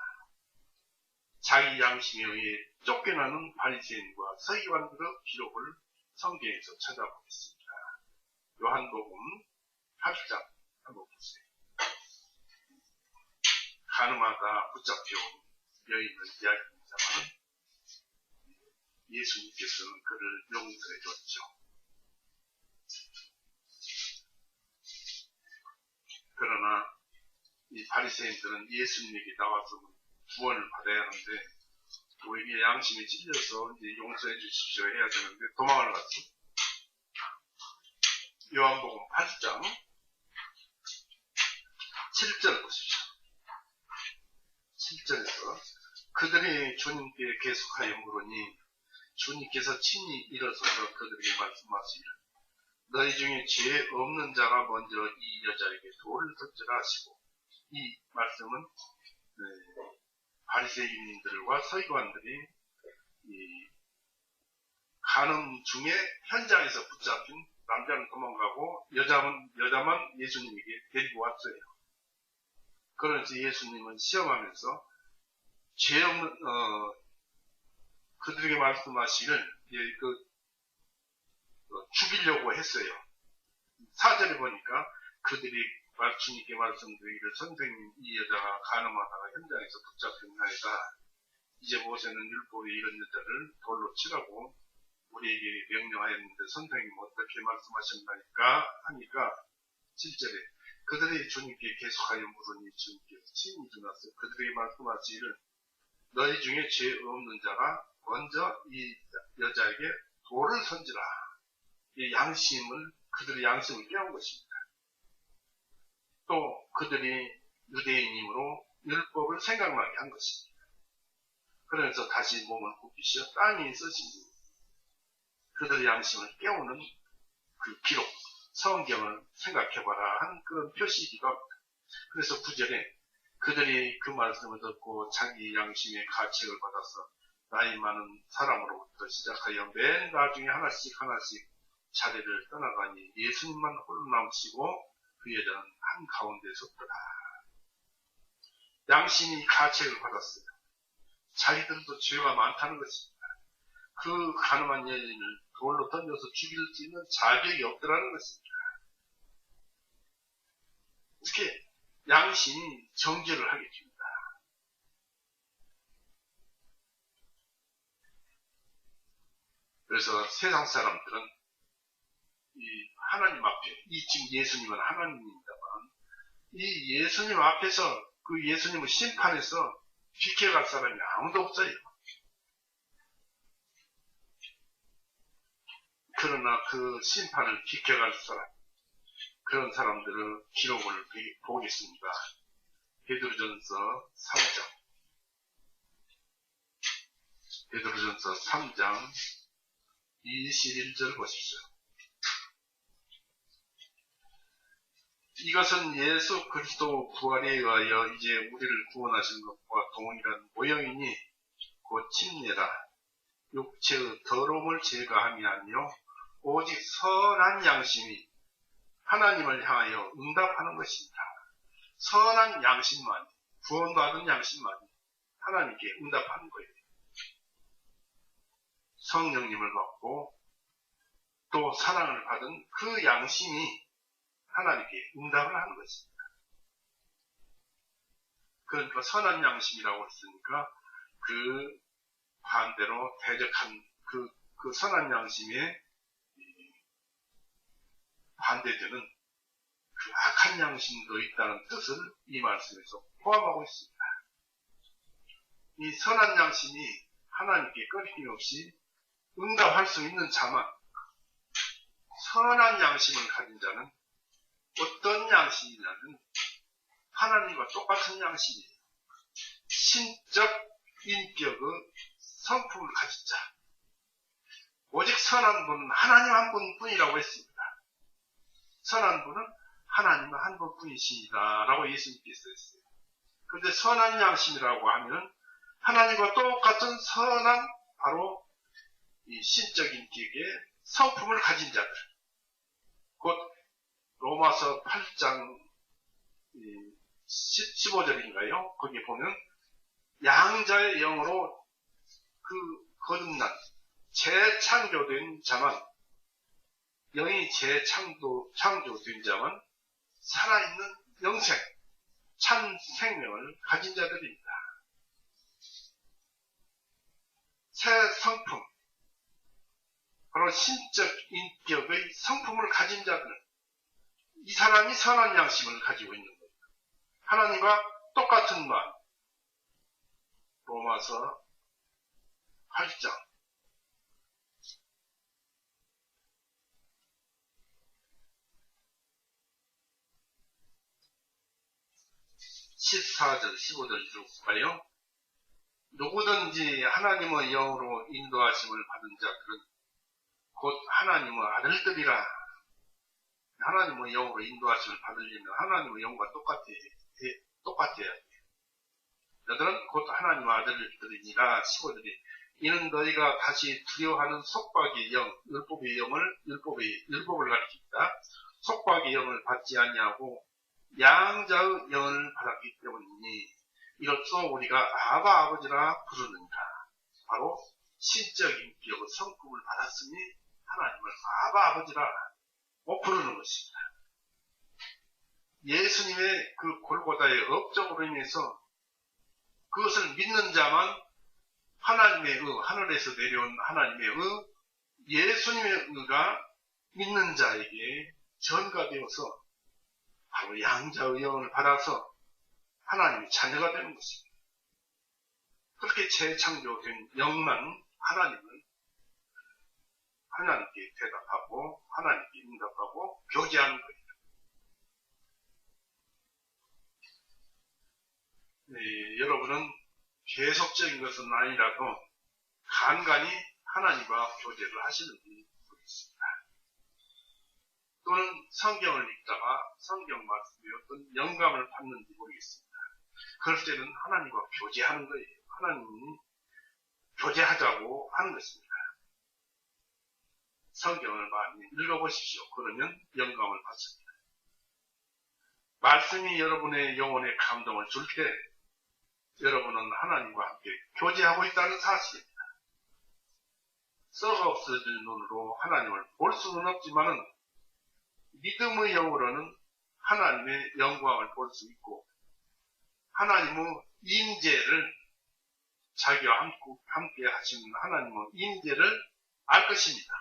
자기 양심에 의해 쫓겨나는 바리새인과 서기관들의 기록을 성경에서 찾아보겠습니다. 요한복음 8장 한번 보세요. 가늠하다 붙잡혀온 여인을 이야기합니다만 예수님께서는 그를 용서해 줬죠. 그러나 이 바리새인들은 예수님에게 나와서 구원을 받아야 하는데 우리의 양심이 찔려서 이제 용서해 주십시오 해야 되는데 도망을 갔습니다. 요한복음 8장 7절 보십시오. 7절에서 그들이 주님께 계속하여 물으니 주님께서 친히 일어서서 그들에게 말씀하시기를 너희 중에 죄 없는 자가 먼저 이 여자에게 돌을 던지라 하시고, 이 말씀은 바리새인들과 서기관들이 이 간음 중에 현장에서 붙잡힌 남자는 도망가고 여자만 예수님에게 데리고 왔어요. 그러면서 예수님은 시험하면서 죄 없는 그들에게 말씀하시기를 죽이려고 했어요. 4절에 보니까 그들이 주님께 말씀드리기를 선생님, 이 여자가 간음하다가 현장에서 붙잡혔나이다. 이제 모세는 율법에 이런 여자를 돌로 치라고 우리에게 명령하였는데 선생님 어떻게 말씀하셨나이까 하니까 7절에 그들이 주님께 계속하여 물으니 주님께서 친히 일어나서 그들에게 말씀하시기를 너희 중에 죄 없는 자가 먼저 이 여자에게 돌을 던지라. 이 그들의 양심을 깨운 것입니다. 또 그들이 유대인이므로 율법을 생각나게 한 것입니다. 그러면서 다시 몸을 굽히시어 땅에 쓰시니 그들의 양심을 깨우는 그 기록, 성경을 생각해봐라 하는 그런 표시이기도 합니다. 그래서 9절에 그들이 그 말씀을 듣고 자기 양심의 가책을 받아서 나이 많은 사람으로부터 시작하여 맨 나중에 하나씩 자리를 떠나가니 예수님만 홀로 남으시고 그 여자는 한가운데 섰더라. 양심이 가책을 받았어요. 자기들도 죄가 많다는 것입니다. 그 가늠한 여인을 돌로 던져서 죽일 수 있는 자격이 없더라는 것입니다. 이렇게 양심이 정죄를 하게 됩니다. 그래서 세상 사람들은 이 하나님 앞에, 지금 예수님은 하나님입니다만, 이 예수님 앞에서 그 예수님을 심판해서 비켜갈 사람이 아무도 없어요. 그러나 그 심판을 비켜갈 사람, 그런 사람들의 기록을 보겠습니다. 베드로전서 3장 21절 보십시오. 이것은 예수 그리스도 부활에 의하여 이제 우리를 구원하신 것과 동일한 모형이니 곧 침례라. 육체의 더러움을 제거함이 아니요 오직 선한 양심이 하나님을 향하여 응답하는 것입니다. 선한 양심만, 구원받은 양심만 하나님께 응답하는 거예요. 성령님을 받고 또 사랑을 받은 그 양심이 하나님께 응답을 하는 것입니다. 그러니까 선한 양심이라고 했으니까 그 반대로 대적한 그 선한 양심에 반대되는 그 악한 양심도 있다는 뜻을 이 말씀에서 포함하고 있습니다. 이 선한 양심이 하나님께 끊임없이 응답할 수 있는 자만, 선한 양심을 가진 자는 어떤 양심이냐면 하나님과 똑같은 양심이에요. 신적 인격의 성품을 가진 자. 오직 선한 분은 하나님 한 분뿐이라고 했습니다. 선한 분은 하나님 한 분뿐이십니다. 라고 예수님께서 했어요. 그런데 선한 양심이라고 하면 하나님과 똑같은 선한 바로 이 신적 인격의 성품을 가진 자들. 곧 로마서 8장 15절인가요? 거기 보면 양자의 영으로 거듭난 재창조된 자만, 영이 재창조된 자만 살아있는 영생, 참 생명을 가진 자들입니다. 새 성품, 바로 신적 인격의 성품을 가진 자들, 이 사람이 선한 양심을 가지고 있는 겁니다. 하나님과 똑같은 말, 로마서 8장 14절, 15절 읽어볼까요? 누구든지 하나님의 영으로 인도하심을 받은 자들은 곧 하나님의 아들들이라. 하나님의 영으로 인도하심을 받으려면 하나님의 영과 똑같아야 돼요. 너희들은 곧 하나님의 아들들이니라. 15절이 이는 너희가 다시 두려워하는 속박의 영, 율법을 가리킵니다. 속박의 영을 받지 아니하고 양자의 영을 받았기 때문이니 이로써 우리가 아바 아버지라 부르느니라. 바로 신적 인격의 성품을 받았으니 하나님을 아바 아버지라 부르는 것입니다. 예수님의 그 골고다의 업적으로 인해서 그것을 믿는 자만 하나님의 하늘에서 내려온 하나님의 예수님의 의가 믿는 자에게 전가되어서 바로 양자의 영을 받아서 하나님의 자녀가 되는 것입니다. 그렇게 재창조된 영만 하나님께 대답하고 하나님께 응답하고 교제하는 거예요. 네, 여러분은 계속적인 것은 아니라도 간간히 하나님과 교제를 하시는지 모르겠습니다. 또는 성경을 읽다가 성경 말씀에 어떤 영감을 받는지 모르겠습니다. 그럴 때는 하나님과 교제하는 거예요. 하나님이 교제하자고 하는 것입니다. 성경을 많이 읽어보십시오. 그러면 영감을 받습니다. 말씀이 여러분의 영혼에 감동을 줄 때 여러분은 하나님과 함께 교제하고 있다는 사실입니다. 썩어 없어질 눈으로 하나님을 볼 수는 없지만은 믿음의 영으로는 하나님의 영광을 볼 수 있고 하나님의 임재를 자기와 함께 하시는 하나님의 임재를 알 것입니다.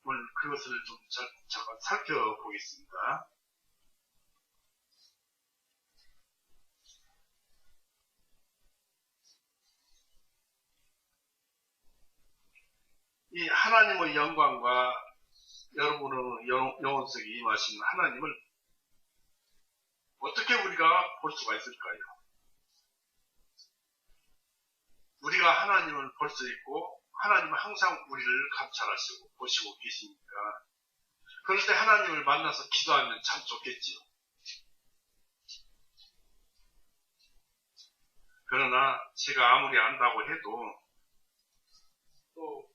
오늘 그것을 좀 잠깐 살펴보겠습니다. 이 하나님의 영광과 여러분의 영혼 속에 임하신 하나님을 어떻게 우리가 볼 수가 있을까요? 우리가 하나님을 볼 수 있고 하나님은 항상 우리를 감찰하시고 보시고 계시니까 그럴 때 하나님을 만나서 기도하면 참 좋겠지요. 그러나 제가 아무리 안다고 해도 또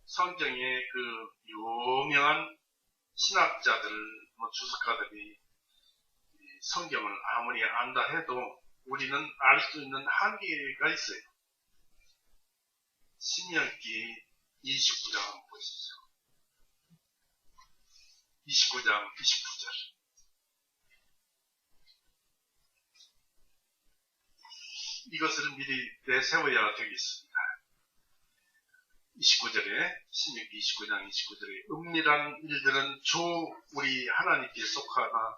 성경의 그 유명한 신학자들, 주석가들이 성경을 아무리 안다 해도 우리는 알 수 있는 한계가 있어요. 신명기 29장 한번 보시죠. 29장 29절. 이것을 미리 내세워야 되겠습니다. 29절에, 신명기 29장 29절에 은밀한 일들은 주 우리 하나님께 속하나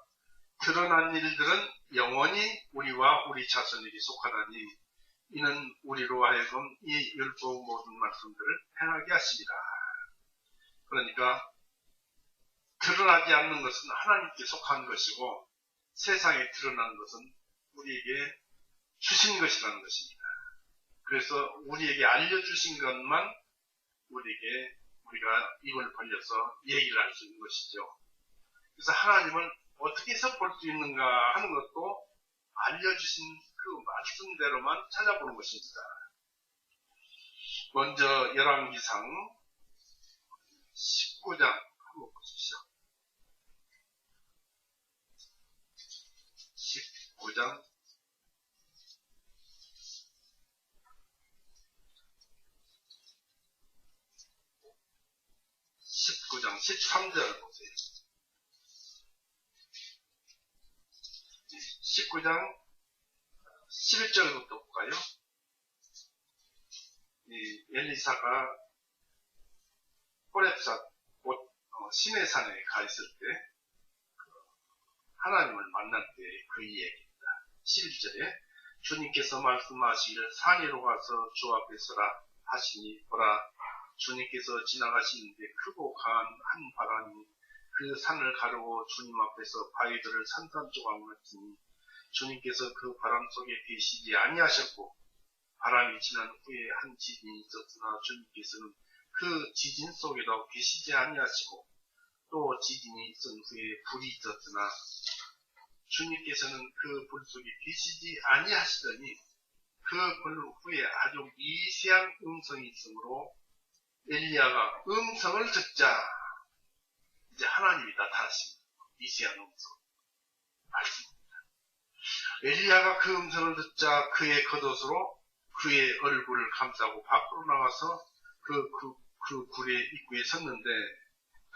드러난 일들은 영원히 우리와 우리 자손에게 속하나니 이는 우리로 하여금 이 율법 모든 말씀들을 행하게 하시리라. 그러니까 드러나지 않는 것은 하나님께 속한 것이고 세상에 드러난 것은 우리에게 주신 것이라는 것입니다. 그래서 우리에게 알려주신 것만 우리가 입을 벌려서 얘기를 할 수 있는 것이죠. 그래서 하나님을 어떻게 해서 볼 수 있는가 하는 것도 알려주신 그 말씀대로만 찾아보는 것입니다. 먼저 열왕기상 19장 한번 보십시오. 19장 13절 보세요. 19장 11절부터 볼까요? 엘리사가 호렙산 시내산에 가 있을 때 하나님을 만날 때 그 이야기입니다. 11절에 주님께서 말씀하시기를 산 위로 가서 주 앞에 서라 하시니 보라 주님께서 지나가시는데 크고 강한 한 바람이 그 산을 가르고 주님 앞에서 바위들을 산산조각 났으니 주님께서 그 바람 속에 계시지 아니하셨고 바람이 지난 후에 한 지진이 있었으나 주님께서는 그 지진 속에도 계시지 아니하시고 또 지진이 있은 후에 불이 있었으나 주님께서는 그 불 속에 계시지 아니하시더니 그 불 후에 아주 미세한 음성이 있으므로 엘리야가 음성을 듣자 이제 하나님이 나타나십니다. 미세한 음성 말씀입니다. 엘리야가 그 음성을 듣자 그의 겉옷으로 그의 얼굴을 감싸고 밖으로 나가서 그 굴의 입구에 섰는데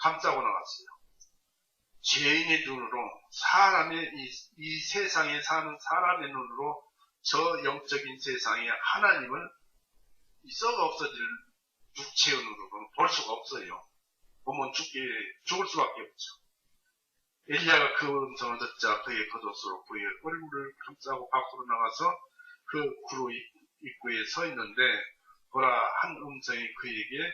감싸고 나갔어요. 죄인의 눈으로 이 세상에 사는 사람의 눈으로 저 영적인 세상에 하나님을 썩어 없어질 육체의 눈으로는 볼 수가 없어요. 보면 죽을 수밖에 없죠. 엘리야가 그 음성을 듣자 그의 겉옷으로 그의 얼굴을 감싸고 밖으로 나가서 그 구로 입구에 서 있는데 보라 한 음성이 그에게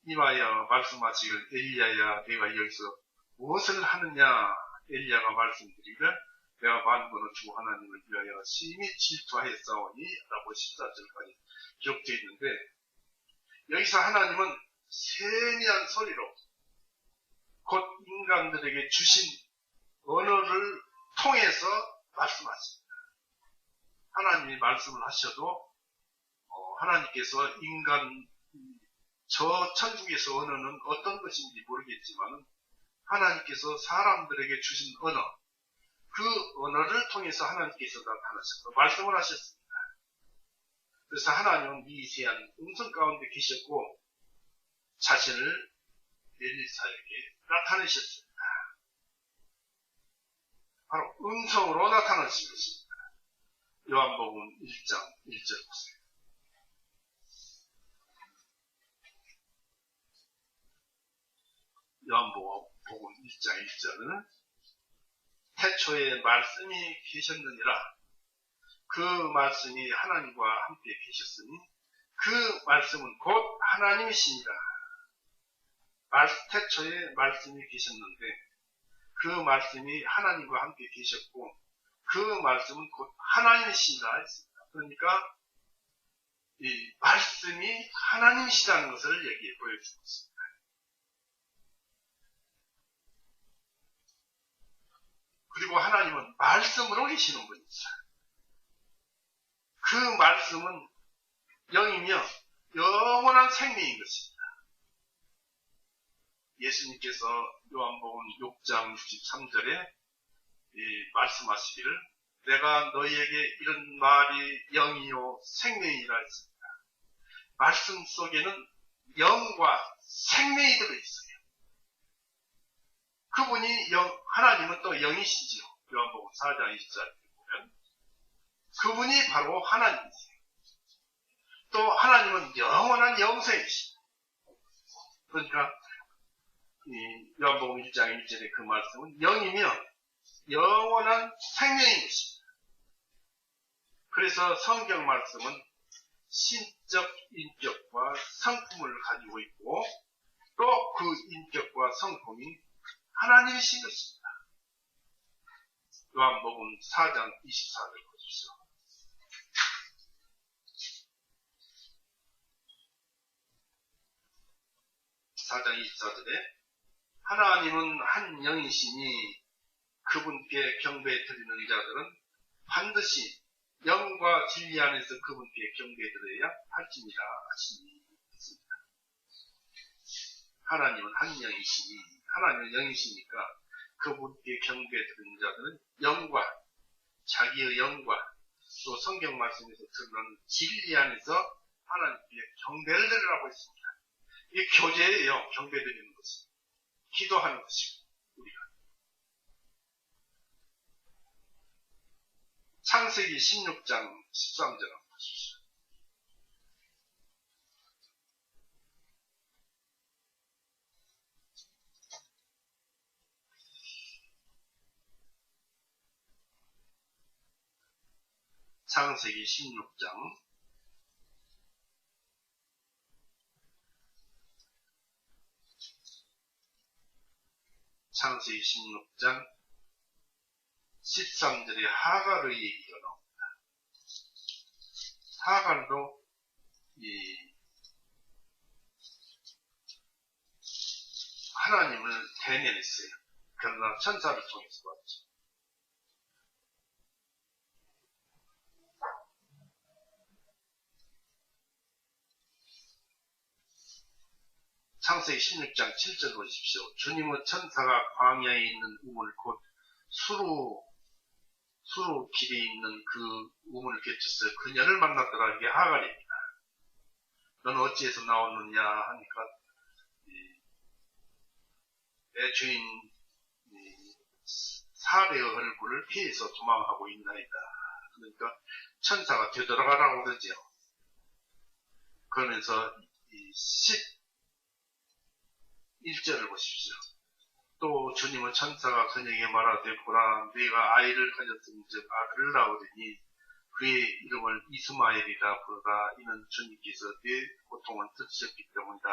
임하여 말씀하시기를 엘리야야 내가 여기서 무엇을 하느냐. 엘리야가 말씀드리기를 내가 만군의 주 하나님을 위하여 심히 질투하였사오니 라고 14절까지 기록되어 있는데 여기서 하나님은 세미한 소리로 곧 인간들에게 주신 언어를 통해서 말씀하십니다. 하나님이 말씀을 하셔도 하나님께서 저 천국에서 언어는 어떤 것인지 모르겠지만 하나님께서 사람들에게 주신 언어, 그 언어를 통해서 하나님께서 나타나셔서 말씀을 하셨습니다. 그래서 하나님은 미세한 음성 가운데 계셨고 자신을 엘리사에게 나타내셨습니다. 바로 음성으로 나타나신 것입니다. 요한복음 1장 1절 보세요. 요한복음 1장 1절은 태초에 말씀이 계셨느니라. 그 말씀이 하나님과 함께 계셨으니 그 말씀은 곧 하나님이시니라. 태초에 말씀이 계셨는데 그 말씀이 하나님과 함께 계셨고 그 말씀은 곧 하나님이시니라 했습니다. 그러니까 이 말씀이 하나님이시다는 것을 얘기해 보여주고 있습니다. 그리고 하나님은 말씀으로 계시는 분이죠. 그 말씀은 영이며 영원한 생명인 것입니다. 예수님께서 요한복음 6장 63절에 말씀하시기를 내가 너희에게 이런 말이 영이요 생명이라 했습니다. 말씀 속에는 영과 생명이 들어있어요. 그분이 하나님은 또 영이시죠. 요한복음 4장 24절에 보면 그분이 바로 하나님이세요. 또 하나님은 영원한 영생이십니다. 그러니까 요한복음 1장 1절의 그 말씀은 영이며 영원한 생명인 것입니다. 그래서 성경 말씀은 신적 인격과 성품을 가지고 있고 또 그 인격과 성품이 하나님이신 것입니다. 요한복음 4장 24절 보십시오. 4장 24절에 하나님은 한 영이시니 그분께 경배 드리는 자들은 반드시 영과 진리 안에서 그분께 경배 드려야 할지니라 하시니 했습니다. 하나님은 한 영이시니 하나님은 영이시니까 그분께 경배 드리는 자들은 영과 자기의 영과 또 성경 말씀에서 드러나는 진리 안에서 하나님께 경배를 드리라고 했습니다. 이게 교제예요. 경배 드리는 것은. 기도하는 것이고 우리가. 창세기 16장 13절 한번 보십시오. 창세기 16장 13절에 하갈의 얘기가 나옵니다. 하갈도 하나님을 대면했어요. 그러나 천사를 통해서 봤죠. 창세기 16장 7절 보십시오. 주님의 천사가 광야에 있는 우물 곧 수루 길에 있는 그 우물을 개쳤어요. 그녀를 만났더라. 이게 하갈입니다. 너는 어찌해서 나왔느냐 하니까 내 주인 사례의 얼굴을 피해서 도망하고 있나이다. 그러니까 천사가 되돌아가라고 그러죠. 그러면서 11절을 보십시오. 또 주님은 천사가 그녀에게 말하되 보라 네가 아이를 가졌음즉 아들을 낳으리니 그의 이름을 이스마엘이라 부르라. 이는 주님께서 네 고통을 들으셨기 때문이다.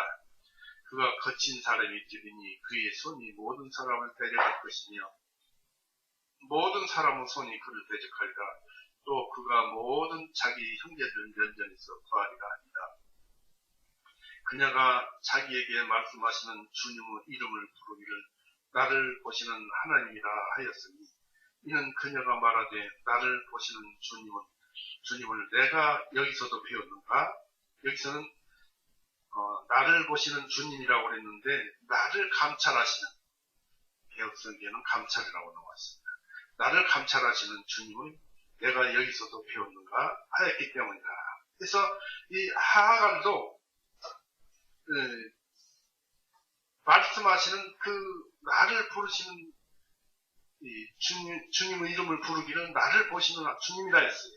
그가 거친 사람이 되리니 그의 손이 모든 사람을 대적할 것이며 모든 사람의 손이 그를 대적하리라. 또 그가 모든 자기 형제들 면전에서 구하리라 합니다. 그녀가 자기에게 말씀하시는 주님의 이름을 부르기를 나를 보시는 하나님이라 하였으니 이는 그녀가 말하되 나를 보시는 주님을 내가 여기서도 배웠는가? 여기서는 나를 보시는 주님이라고 그랬는데 나를 감찰하시는 개혁성경에는 감찰이라고 나왔습니다. 나를 감찰하시는 주님은 내가 여기서도 배웠는가 하였기 때문이다. 그래서 이 하갈도 말씀하시는 그 나를 부르시는 주님의 이름을 부르기를 나를 보시는 주님이라 했어요.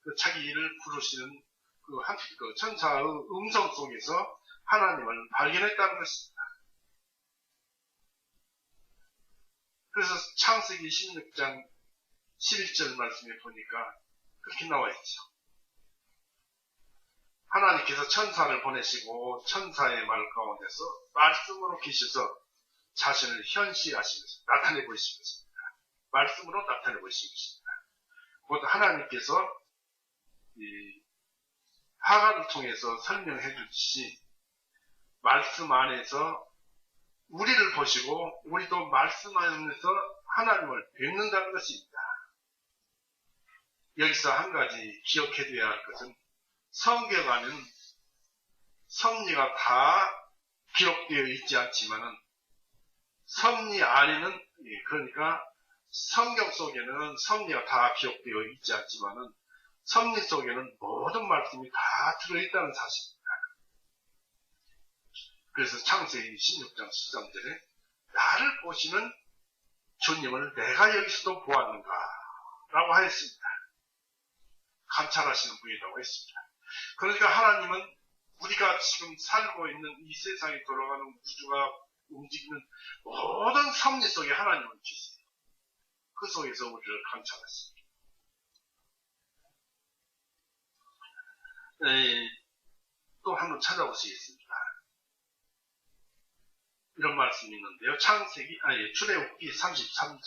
그 자기를 부르시는 그 천사의 음성 속에서 하나님을 발견했다는 것입니다. 그래서 창세기 16장 11절 말씀에 보니까 그렇게 나와 있죠. 하나님께서 천사를 보내시고 천사의 말 가운데서 말씀으로 계셔서 자신을 현시하시면서 나타내 보이신 것입니다. 말씀으로 나타내 보이신 것입니다. 곧 하나님께서 하갈을 통해서 설명해 주듯이 말씀 안에서 우리를 보시고 우리도 말씀 안에서 하나님을 뵙는다는 것입니다. 여기서 한 가지 기억해둬야 할 것은 성경 안에는 섭리가 다 기록되어 있지 않지만은 섭리 안에는, 그러니까 성경 속에는 섭리가 다 기록되어 있지 않지만은 섭리 속에는 모든 말씀이 다 들어있다는 사실입니다. 그래서 창세기 16장 13절에 나를 보시는 주님을 내가 여기서도 보았는가 라고 하였습니다. 감찰하시는 분이라고 했습니다. 그러니까 하나님은 우리가 지금 살고 있는 이 세상에 돌아가는 우주가 움직이는 모든 섭리 속에 하나님은 계세요. 그 속에서 우리를 감찰하십니다. 또 한번 찾아보시겠습니다. 이런 말씀이 있는데요. 출애굽기 33장.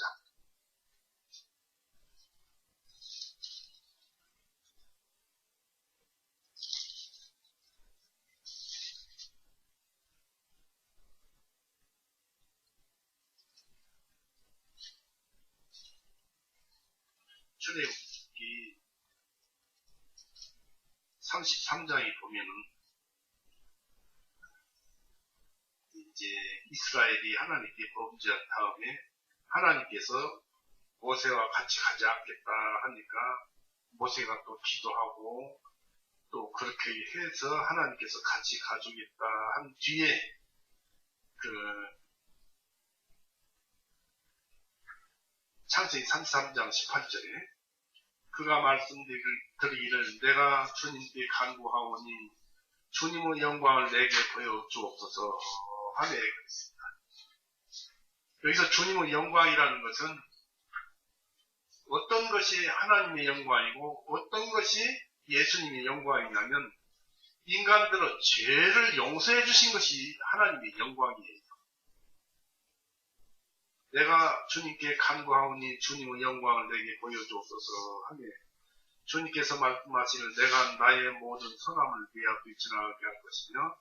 출애굽기 33장에 보면은 이제 이스라엘이 하나님께 범죄한 다음에 하나님께서 모세와 같이 가지 않겠다 하니까 모세가 또 기도하고 또 그렇게 해서 하나님께서 같이 가주겠다 한 뒤에 창세기 33장 18절에 그가 말씀드리기를 내가 주님께 간구하오니 주님의 영광을 내게 보여주옵소서 하며 그랬습니다. 여기서 주님의 영광이라는 것은 어떤 것이 하나님의 영광이고 어떤 것이 예수님의 영광이냐면 인간들의 죄를 용서해 주신 것이 하나님의 영광이에요. 내가 주님께 간구하오니 주님의 영광을 내게 보여주옵소서 하며 주님께서 말씀하시는 내가 나의 모든 선함을 네 앞에 지나가게 할 것이며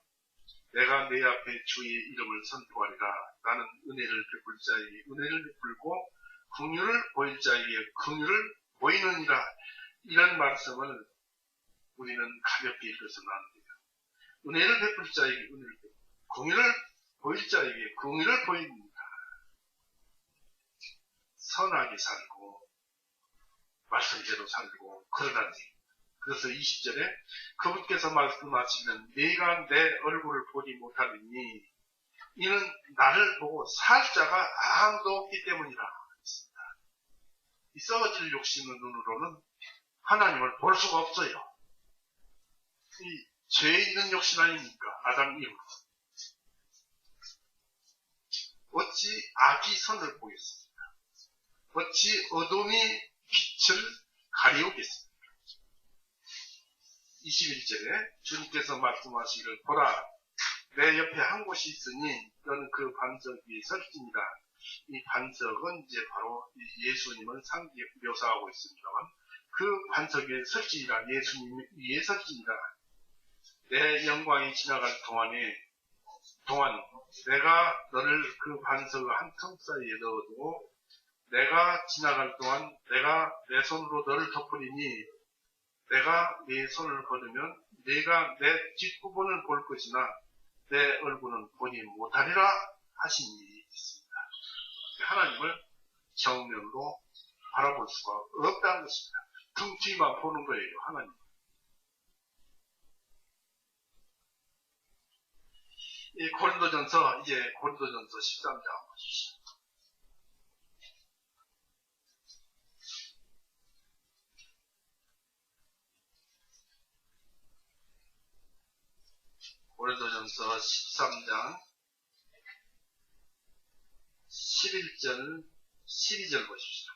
내가 내 앞에 주의 이름을 선포하리라. 나는 은혜를 베풀 자에게 은혜를 베풀고 긍휼을 보일 자에게 긍휼을 보이느니라. 이런 말씀을 우리는 가볍게 읽어서는 안 돼요. 은혜를 베풀 자에게 은혜를 베풀고 긍휼을 보일 자에게 긍휼을 보입니다. 선하게 살고 말씀대로 살고 그러라니. 그래서 20절에 그분께서 말씀하시면 네가 내 얼굴을 보지 못하리니 이는 나를 보고 살 자가 아무도 없기 때문이라 했습니다. 이 썩어질 욕심의 눈으로는 하나님을 볼 수가 없어요. 이 죄 있는 욕심 아닙니까? 아담 이후. 어찌 악이 선을 보겠습니까? 어찌 어둠이 빛을 가리우겠습니까? 21절에 주님께서 말씀하시기를 보라 내 옆에 한 곳이 있으니 너는 그 반석 위에 설지니라. 이 반석은 이제 바로 예수님을 묘사하고 있습니다만 그 반석 위에 설지니라. 예수님 위에 설지니라. 내 영광이 지나갈 동안 내가 너를 그 반석의 한 텀 사이에 넣어두고 내가 지나갈 동안 내가 내 손으로 너를 덮으리니 내가 네 손을 거두면 네가 내 뒷부분을 볼 것이나 내 얼굴은 보지 못하리라 하시니 있습니다. 하나님을 정면으로 바라볼 수가 없다는 것입니다. 퉁튀만 보는 거예요. 하나님. 이 고린도전서 13장 보십시오. 고린도전서 13장 11절 12절 보십시오.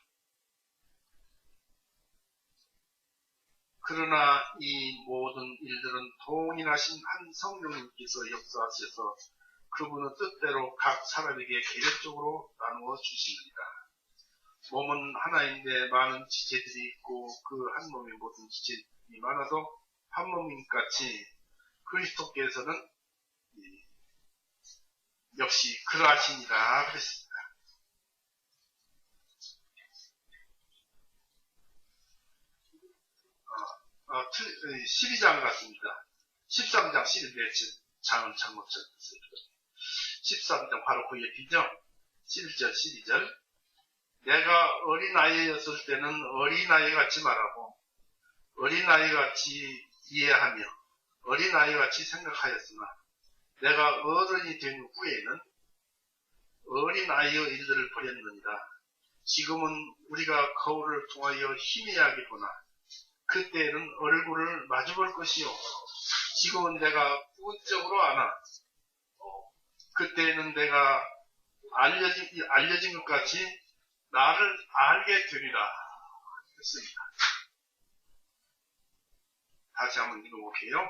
그러나 이 모든 일들은 동일하신 한 성령님께서 역사하셔서 그분의 뜻대로 각 사람에게 계획적으로 나누어 주시느니라. 몸은 하나인데 많은 지체들이 있고 그 한 몸의 모든 지체들이 많아도 한 몸인 같이 그리스도께서는 역시 그러하시니라 그랬습니다. 12장 같습니다. 13장, 12장은 잘못 썼어요. 13장 바로 그 얘기죠. 11절, 12절. 내가 어린아이였을 때는 어린아이 같이 말하고 어린아이 같이 이해하며 어린아이 같이 생각하였으나 내가 어른이 된 후에는 어린아이의 일들을 버렸느니라. 지금은 우리가 거울을 통하여 희미하게 보나 그때에는 얼굴을 마주볼 것이요. 지금은 내가 부분적으로 아나 그때에는 내가 알려진 것 같이 나를 알게 되리라 했습니다. 다시 한번 읽어볼게요.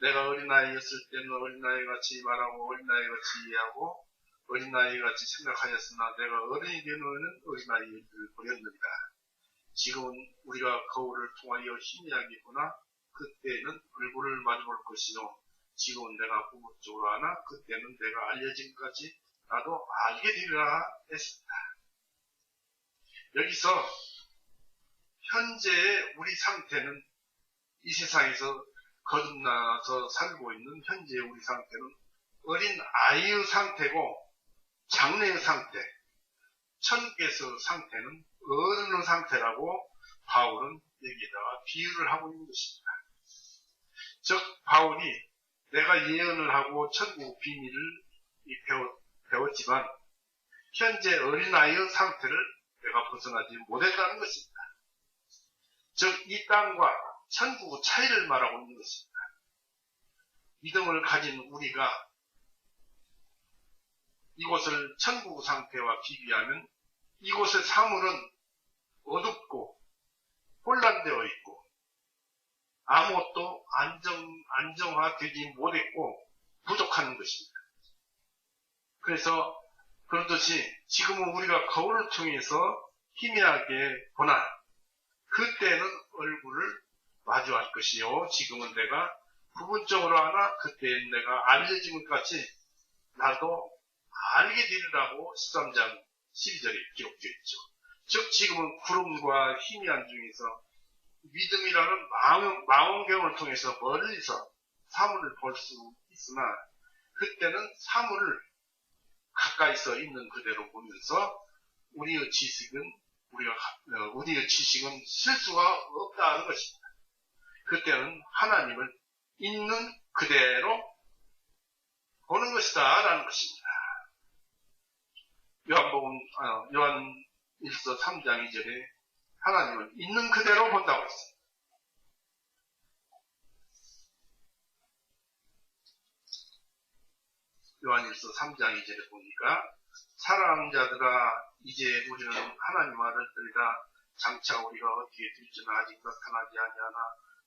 내가 어린아이였을 때는 어린아이같이 말하고 어린아이같이 이해하고 어린아이같이 생각하였으나 내가 어른이 된 후에는 어린아이를 버렸느니라. 지금은 우리가 거울을 통하여 희미하게 보나 그때는 얼굴을 마주볼 것이요. 지금은 내가 부분적으로 아나 그때는 내가 알려진 것까지 나도 알게 되리라 했습니다. 여기서 현재의 우리 상태는 이 세상에서 거듭나서 살고 있는 현재의 우리 상태는 어린 아이의 상태고 장래의 상태, 천국에서 상태는 어른의 상태라고 바울은 여기에다가 비유를 하고 있는 것입니다. 즉 바울이 내가 예언을 하고 천국 비밀을 배웠지만 현재 어린아이의 상태를 내가 벗어나지 못했다는 것입니다. 즉 이 땅과 천국의 차이를 말하고 있는 것입니다. 믿음을 가진 우리가 이곳을 천국 상태와 비교하면 이곳의 사물은 어둡고 혼란되어 있고 아무것도 안정화되지 못했고 부족한 것입니다. 그래서 그렇듯이 지금은 우리가 거울을 통해서 희미하게 보나 그때는 얼굴을 마주할 것이요. 지금은 내가 부분적으로 아나 그때는 내가 알려진 것 같이 나도 알게 되리라고 13장 12절에 기록되어 있죠. 즉 지금은 구름과 희미한 중에서 믿음이라는 망원경을 통해서 멀리서 사물을 볼 수 있으나 그때는 사물을 가까이서 있는 그대로 보면서 우리의 지식은 실수가 없다는 것입니다. 그때는 하나님을 있는 그대로 보는 것이다 라는 것입니다. 요한 1서 3장 2절에 하나님을 있는 그대로 본다고 했어요. 요한 1서 3장 2절에 보니까 사랑하는 자들아 이제 우리는 하나님 말을 들으라. 장차 우리가 어떻게 될지는 아직 나타나지 아니하나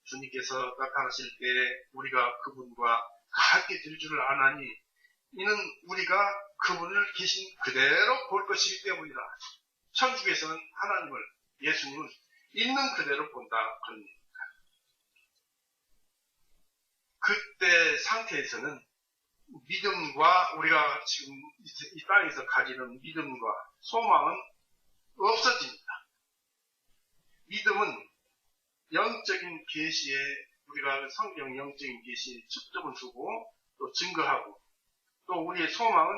주님께서 나타나실 때 우리가 그분과 같게 될 줄을 아나니 이는 우리가 그분을 계신 그대로 볼 것이기 때문이다. 천국에서는 하나님을 예수님을 있는 그대로 본다 그런 얘기입니다. 그때 상태에서는 믿음과 우리가 지금 이 땅에서 가지는 믿음과 소망은 없어집니다. 믿음은 영적인 계시에 우리가 성경 영적인 계시에 초점을 두고 또 증거하고 또 우리의 소망은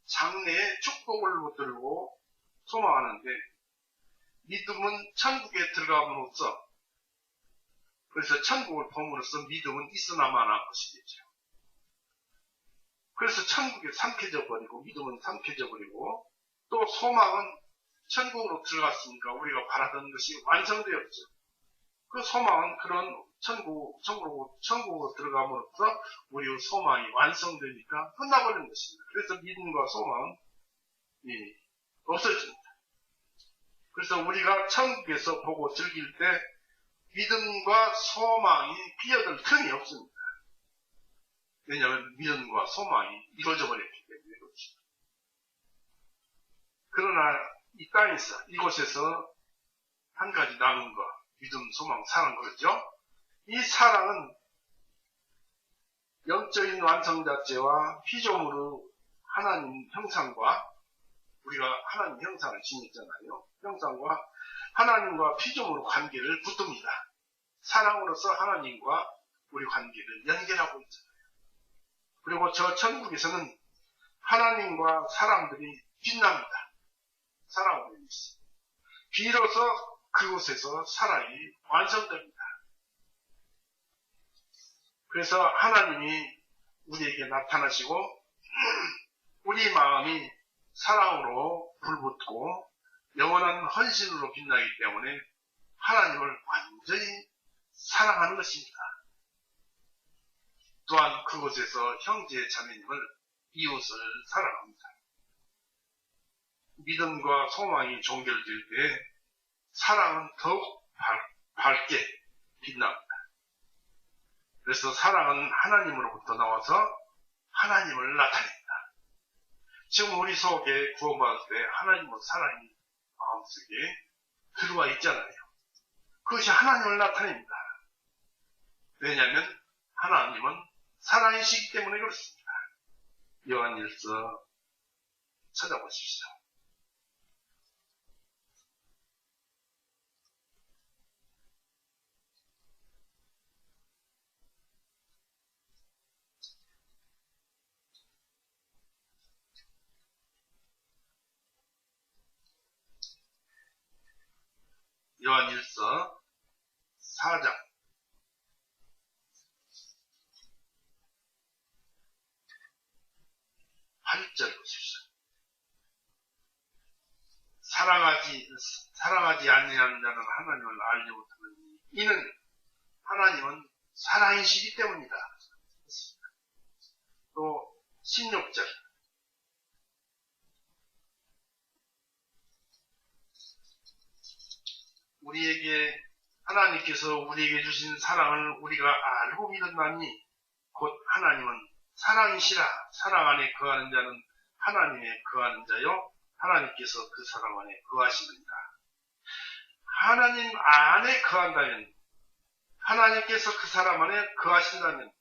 장래의 축복을 붙들고 소망하는데 믿음은 천국에 들어감으로써 그래서 천국을 봄으로써 믿음은 있으나마나 것이 되죠. 그래서 천국에 삼켜져 버리고 믿음은 삼켜져 버리고 또 소망은 천국으로 들어갔으니까 우리가 바라던 것이 완성되었죠. 그 소망은 그런 천국으로 들어감으로써 우리의 소망이 완성되니까 끝나버리는 것입니다. 그래서 믿음과 소망은 없어집니다. 그래서 우리가 천국에서 보고 즐길 때 믿음과 소망이 비어들 틈이 없습니다. 왜냐하면 믿음과 소망이 이루어져 버렸기 때문에 그렇습니다. 그러나 이 땅에서 이곳에서 한 가지 남은 것 믿음, 소망, 사랑 그러죠. 이 사랑은 영적인 완성자체와 피조물의 하나님 형상과 우리가 하나님 형상을 지녔잖아요. 형상과 하나님과 피조물의 관계를 붙듭니다. 사랑으로서 하나님과 우리 관계를 연결하고 있잖아요. 그리고 저 천국에서는 하나님과 사람들이 빛납니다. 사랑으로 인해서. 비로소 그곳에서 사랑이 완성됩니다. 그래서 하나님이 우리에게 나타나시고 우리 마음이 사랑으로 불붙고 영원한 헌신으로 빛나기 때문에 하나님을 완전히 사랑하는 것입니다. 또한 그곳에서 형제 자매님을 이웃을 사랑합니다. 믿음과 소망이 종결될 때 사랑은 더욱 밝게 빛납니다. 그래서 사랑은 하나님으로부터 나와서 하나님을 나타냅니다. 지금 우리 속에 구원받을 때 하나님의 사랑이 마음속에 들어와 있잖아요. 그것이 하나님을 나타냅니다. 왜냐하면 하나님은 사랑이시기 때문에 그렇습니다. 요한일서 찾아보십시오. 요한일서 4장 8절 보십시오. 사랑하지 아니하는 자는 하나님을 알지 못하느니 이는 하나님은 사랑이시기 때문이다. 또 16절 하나님께서 우리에게 주신 사랑을 우리가 알고 믿었나니 곧 하나님은 사랑이시라. 사랑 안에 거하는 자는 하나님에 거하는 자요 하나님께서 그 사랑 안에 거하시느니라. 하나님 안에 거한다면, 하나님께서 그 사람 안에 거하신다면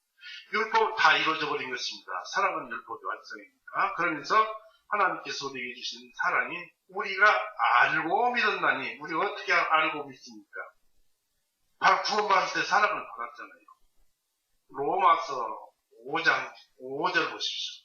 율법 다 이루어져 버린 것입니다. 사랑은 율법의 완성입니까? 그러면서 하나님께서 우리에게 주신 사랑이 우리가 알고 믿었나니, 우리가 어떻게 알고 믿습니까? 바로 구원받을 때 사랑을 받았잖아요. 로마서 5장 5절 보십시오.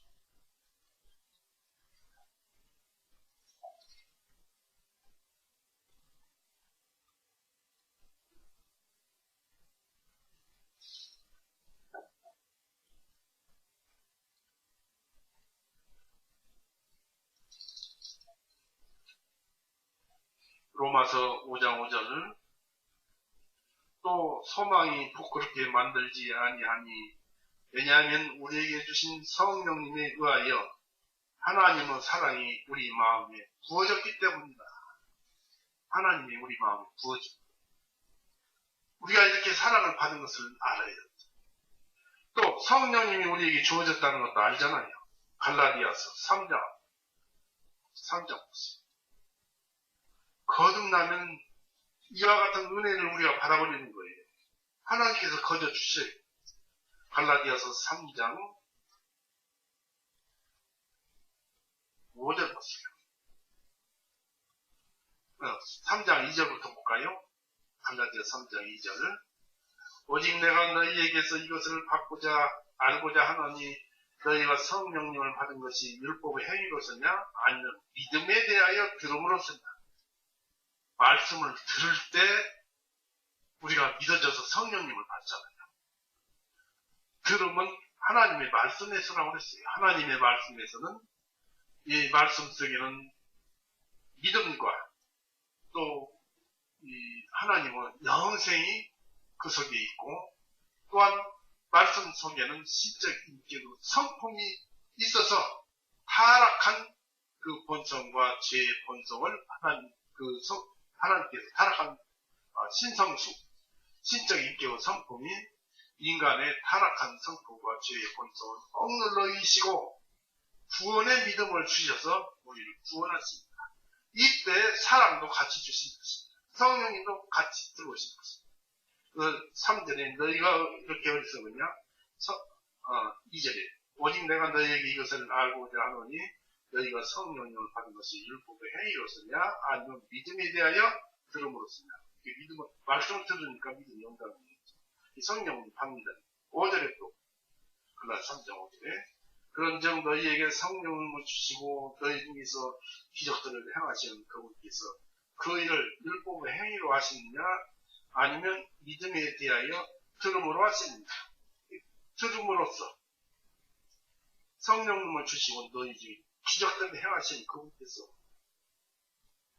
로마서 5장 5절을 또 소망이 부끄럽게 만들지 아니하니 왜냐하면 우리에게 주신 성령님에 의하여 하나님의 사랑이 우리 마음에 부어졌기 때문이다. 하나님이 우리 마음에 부어졌다. 우리가 이렇게 사랑을 받은 것을 알아야 된다. 또 성령님이 우리에게 주어졌다는 것도 알잖아요. 갈라디아서 3장 보세요. 거듭나면 이와 같은 은혜를 우리가 받아버리는 거예요. 하나님께서 거저주셔요. 갈라디아서 3장 5절 보세요. 3장 2절부터 볼까요? 갈라디아 3장 2절. 오직 내가 너희에게서 이것을 알고자 하노니 너희가 성령님을 받은 것이 율법의 행위로서냐 아니면 믿음에 대하여 들음으로서냐. 말씀을 들을 때 우리가 믿어져서 성령님을 받잖아요. 들음은 하나님의 말씀에서라고 그랬어요. 하나님의 말씀에서는 이 말씀 속에는 믿음과 또 이 하나님의 영생이 그 속에 있고 또한 말씀 속에는 신적 인격으로 성품이 있어서 타락한 그 본성과 죄의 본성을 하나님께서 타락한 신적 인격의 성품이 인간의 타락한 성품과 죄의 본성을 억눌러 이시고 구원의 믿음을 주셔서 우리를 구원하십니다. 이때 사랑도 같이 주신 것입니다. 성령님도 같이 들어오신 것입니다. 그 3절에 너희가 이렇게 어리석으냐? 2절에 오직 내가 너희에게 이것을 알고자 하노니 너희가 성령님을 받은 것이 율법의 행위로서냐 아니면 믿음에 대하여 들음으로서냐. 믿음은, 말씀을 들으니까 믿음이 온다는 얘기죠. 이 성령을 받는다. 5절에 또, 그날 3장 5절에, 그런 점 너희에게 성령을 주시고 너희 중에서 기적들을 행하시는 그분께서 그 일을 율법의 행위로 하시느냐 아니면 믿음에 대하여 들음으로 하시느냐. 들음으로써 성령님을 주시고 너희 중에 기적들을 행하시는 그분께서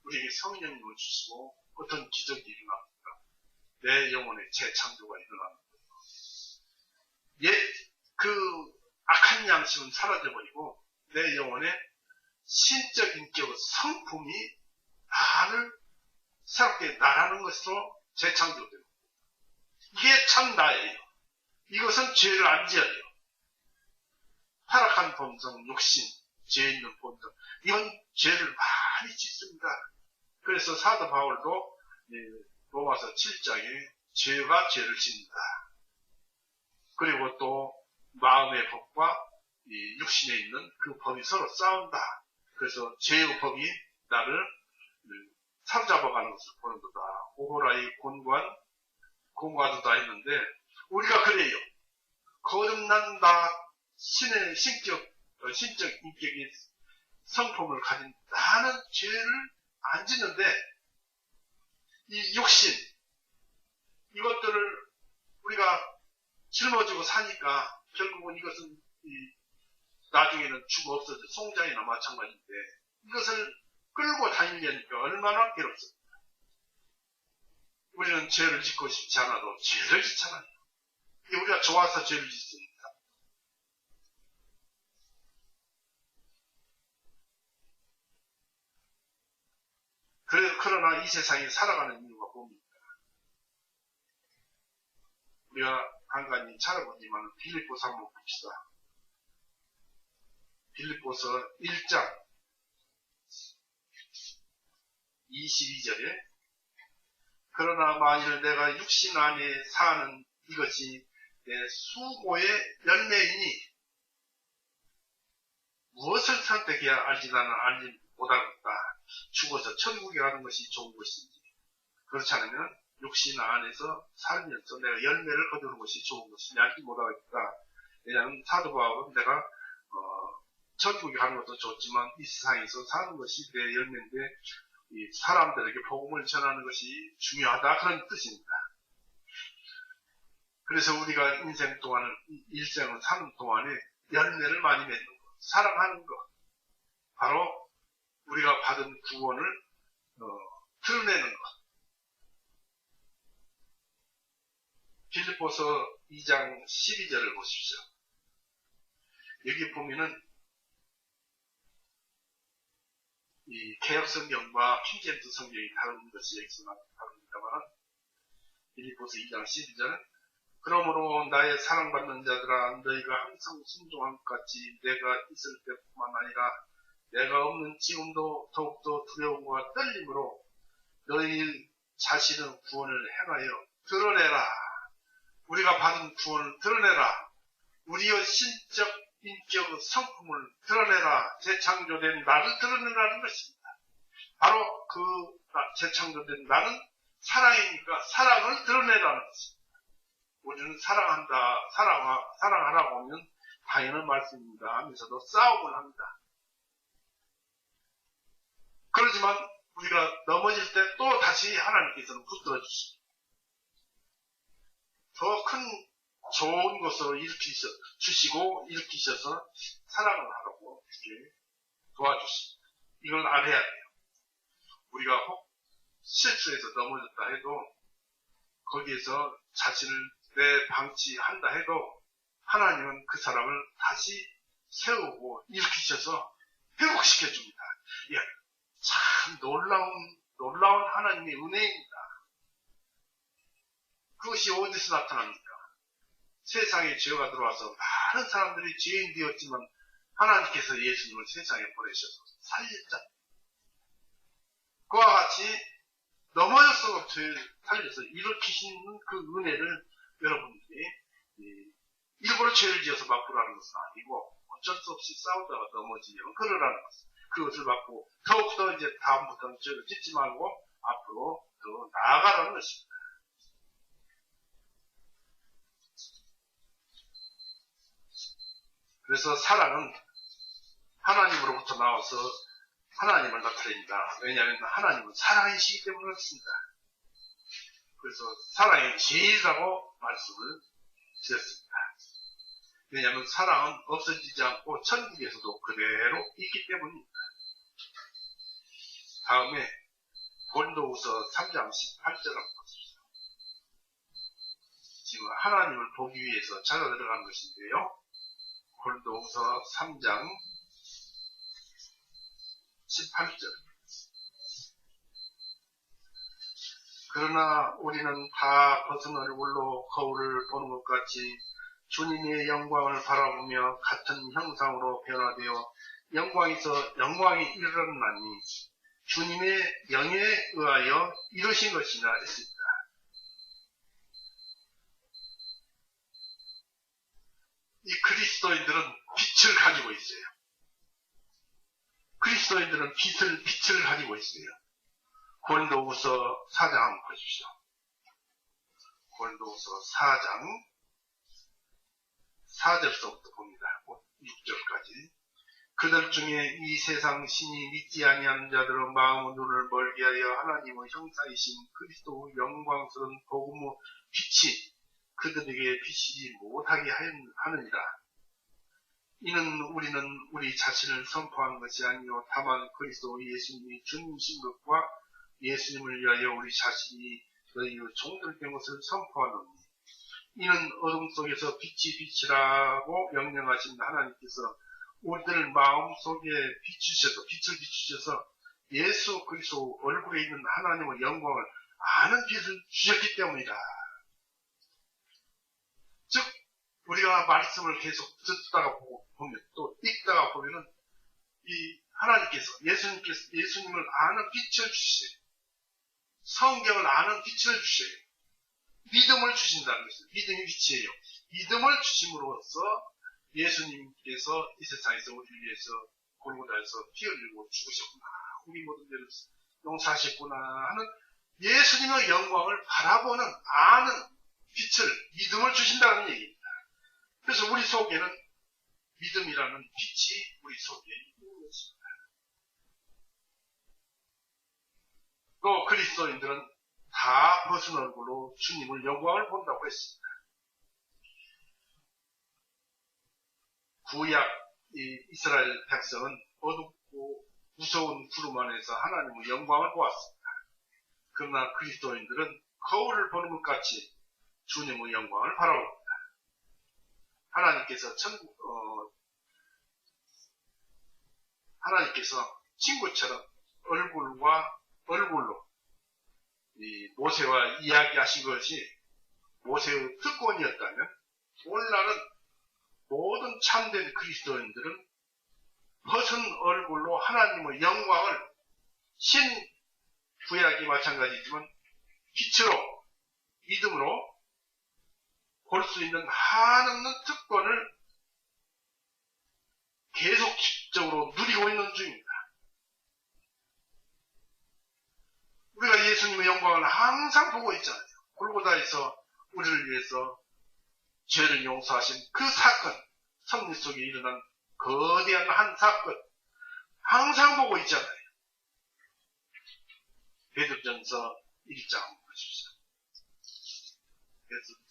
우리에게 성령님을 주시고 어떤 기적이 일어납니다. 내 영혼에 재창조가 일어나는 거예요. 그 악한 양심은 사라져버리고 내 영혼에 신적 인격 성품이 나를 새롭게 나라는 것으로 재창조되고 이게 참 나예요. 이것은 죄를 안 지어요. 타락한 본성, 욕심, 죄 있는 본성 이건 죄를 많이 짓습니다. 그래서 사도 바울도 로마서 7장에 죄가 죄를 짓는다. 그리고 또 마음의 법과 이 육신에 있는 그 법이 서로 싸운다. 그래서 죄의 법이 나를 사로잡아가는 것을 보는 거다. 오호라의 공과도다 했는데 우리가 그래요. 거듭난 신의 신적 인격의 성품을 가진 나는 죄를 안 짓는데 이 욕심 이것들을 우리가 짊어지고 사니까 결국은 이것은 나중에는 죽어 없어져 송장이나 마찬가지인데 이것을 끌고 다니려니까 얼마나 괴롭습니다. 우리는 죄를 짓고 싶지 않아도 죄를 짓잖아요. 우리가 좋아서 죄를 짓습니다. 그러나 이 세상에 살아가는 이유가 뭡니까? 우리가 간간히 찾아보지만 빌립보서 한번 봅시다. 빌립보서 1장 22절에 그러나 만일 내가 육신 안에 사는 이것이 내 수고의 열매이니 무엇을 선택해야 알지 나는 알지 못하겠다. 죽어서 천국에 가는 것이 좋은 것인지 그렇지 않으면 육신 안에서 살면서 내가 열매를 거두는 것이 좋은 것인지 알지 못하겠다. 왜냐하면 사도 바울은 내가 천국에 가는 것도 좋지만 이 세상에서 사는 것이 내 열매인데 이 사람들에게 복음을 전하는 것이 중요하다 그런 뜻입니다. 그래서 우리가 인생 동안을 일생을 사는 동안에 열매를 많이 맺는 것, 사랑하는 것, 바로 우리가 받은 구원을 드러내는 것. 빌립보서 2장 12절을 보십시오. 여기 보면은 이 개역성경과 킹제임스 성경이 다른 것이 여기서 다릅니다만 빌립보서 2장 12절 그러므로 나의 사랑받는 자들아 너희가 항상 순종한 것 같이 내가 있을 때뿐만 아니라 내가 없는 지금도 더욱더 두려움과 떨림으로 너희 자신의 구원을 행하여 드러내라. 우리가 받은 구원을 드러내라. 우리의 신적 인격 성품을 드러내라. 재창조된 나를 드러내라는 것입니다. 바로 그 재창조된 나는 사랑이니까 사랑을 드러내라는 것입니다. 우리는 사랑하라고 하면 당연한 말씀입니다 하면서도 싸움을 합니다. 그렇지만 우리가 넘어질 때 또 다시 하나님께서는 붙들어 주십니다. 더 큰 좋은 것으로 일으키셔서 사랑을 하라고 이렇게 도와주십니다. 이걸 알아야 돼요. 우리가 혹 실수해서 넘어졌다 해도 거기에서 자신을 방치한다 해도 하나님은 그 사람을 다시 세우고 일으키셔서 회복시켜줍니다. 예, 참 놀라운 하나님의 은혜입니다. 그것이 어디서 나타납니까? 세상에 죄가 들어와서 많은 사람들이 죄인 되었지만 하나님께서 예수님을 세상에 보내셔서 살렸잖아요. 그와 같이 넘어졌어도 살려서 일으키시는 그 은혜를 여러분들이 일부러 죄를 지어서 바꾸라는 것은 아니고 어쩔 수 없이 싸우다가 넘어지면 그러라는 것은 그것을 받고 더욱더 이제 다음부터는 죄를 짓지 말고 앞으로 더 나아가라는 것입니다. 그래서 사랑은 하나님으로부터 나와서 하나님을 나타냅니다. 왜냐하면 하나님은 사랑이시기 때문에 그렇습니다. 그래서 사랑이 제일이라고 말씀을 드렸습니다. 왜냐하면 사랑은 없어지지 않고 천국에서도 그대로 있기 때문입니다. 다음에 고린도후서 3장 18절을 보십시오. 지금 하나님을 보기 위해서 찾아 들어가는 것인데요. 고린도후서 3장 18절. 그러나 우리는 다 벗은 얼굴로 거울을 보는 것 같이 주님의 영광을 바라보며 같은 형상으로 변화되어 영광이 이르렀나니 주님의 영에 의하여 이루신 것이라 했습니다. 이 그리스도인들은 빛을 가지고 있어요. 그리스도인들은 빛을 가지고 있어요. 고린도후서 4장 한번 보십시오. 고린도후서 4장 4절서부터 봅니다. 6절까지. 그들 중에 이 세상 신이 믿지 아니하는 자들은 마음의 눈을 멀게 하여 하나님의 형상이신 그리스도의 영광스러운 복음의 빛이 그들에게 비치지 못하게 하느니라. 이는 우리는 우리 자신을 선포하는 것이 아니요 다만 그리스도 예수님이 주님이신 것과 예수님을 위하여 우리 자신이 너희의 종들 된 것을 선포하노니 이는 어둠 속에서 빛이 비치라고 명령하신 하나님께서 우리들 마음속에 빛을 비추셔서 예수 그리스도 얼굴에 있는 하나님의 영광을 아는 빛을 주셨기 때문이다. 즉 우리가 말씀을 계속 듣다가 보면 또 읽다가 보면은 이 하나님께서 예수님을 아는 빛을 주셔요. 성경을 아는 빛을 주셔요. 믿음을 주신다는 것입니다. 믿음이 빛이에요. 믿음을 주심으로써 예수님께서 이 세상에서 우리를 위해서 골고다에서 피 흘리고 죽으셨구나. 우리 모든 죄를 용서하셨구나 하는 예수님의 영광을 바라보는 아는 빛을 믿음을 주신다는 얘기입니다. 그래서 우리 속에는 믿음이라는 빛이 우리 속에 있는 것입니다. 또 그리스도인들은 다 벗은 얼굴로 주님을 영광을 본다고 했습니다. 구약 이스라엘 백성은 어둡고 무서운 구름 안에서 하나님의 영광을 보았습니다. 그러나 그리스도인들은 거울을 보는 것 같이 주님의 영광을 바라봅니다. 하나님께서 친구처럼 얼굴로 모세와 이야기하신 것이 모세의 특권이었다면 오늘날은 모든 참된 그리스도인들은 벗은 얼굴로 하나님의 영광을 구약이 마찬가지지만 빛으로 믿음으로 볼 수 있는 한없는 특권을 계속적으로 누리고 있는 중입니다. 우리가 예수님의 영광을 항상 보고 있잖아요. 골고다에서 우리를 위해서 죄를 용서하신 그 사건, 섭리 속에 일어난 거대한 한 사건 항상 보고 있잖아요. 베드로전서 1장 보십시오.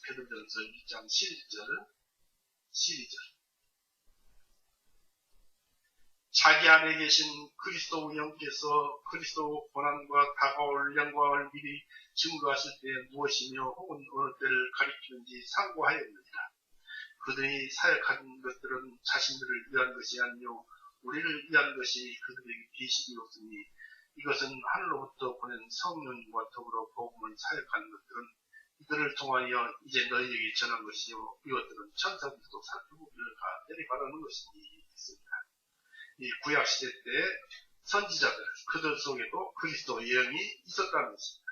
베드로전서 1장 12절 자기 안에 계신 그리스도의 영께서 그리스도의 고난과 다가올 영광을 미리 증거하실 때 무엇이며 혹은 어느 때를 가리키는지 상고하였느니라. 그들이 사역한 것들은 자신들을 위한 것이 아니요 우리를 위한 것이 그들에게 계시되었으니 이것은 하늘로부터 보낸 성령과 더불어 복음을 사역하는 것들은 이들을 통하여 이제 너희에게 전한 것이요 이것들은 천사들도 살피고 내리바라는 것이니 있습니다. 이 구약시대 때 선지자들 그들 속에도 그리스도의 영이 있었다는 것입니다.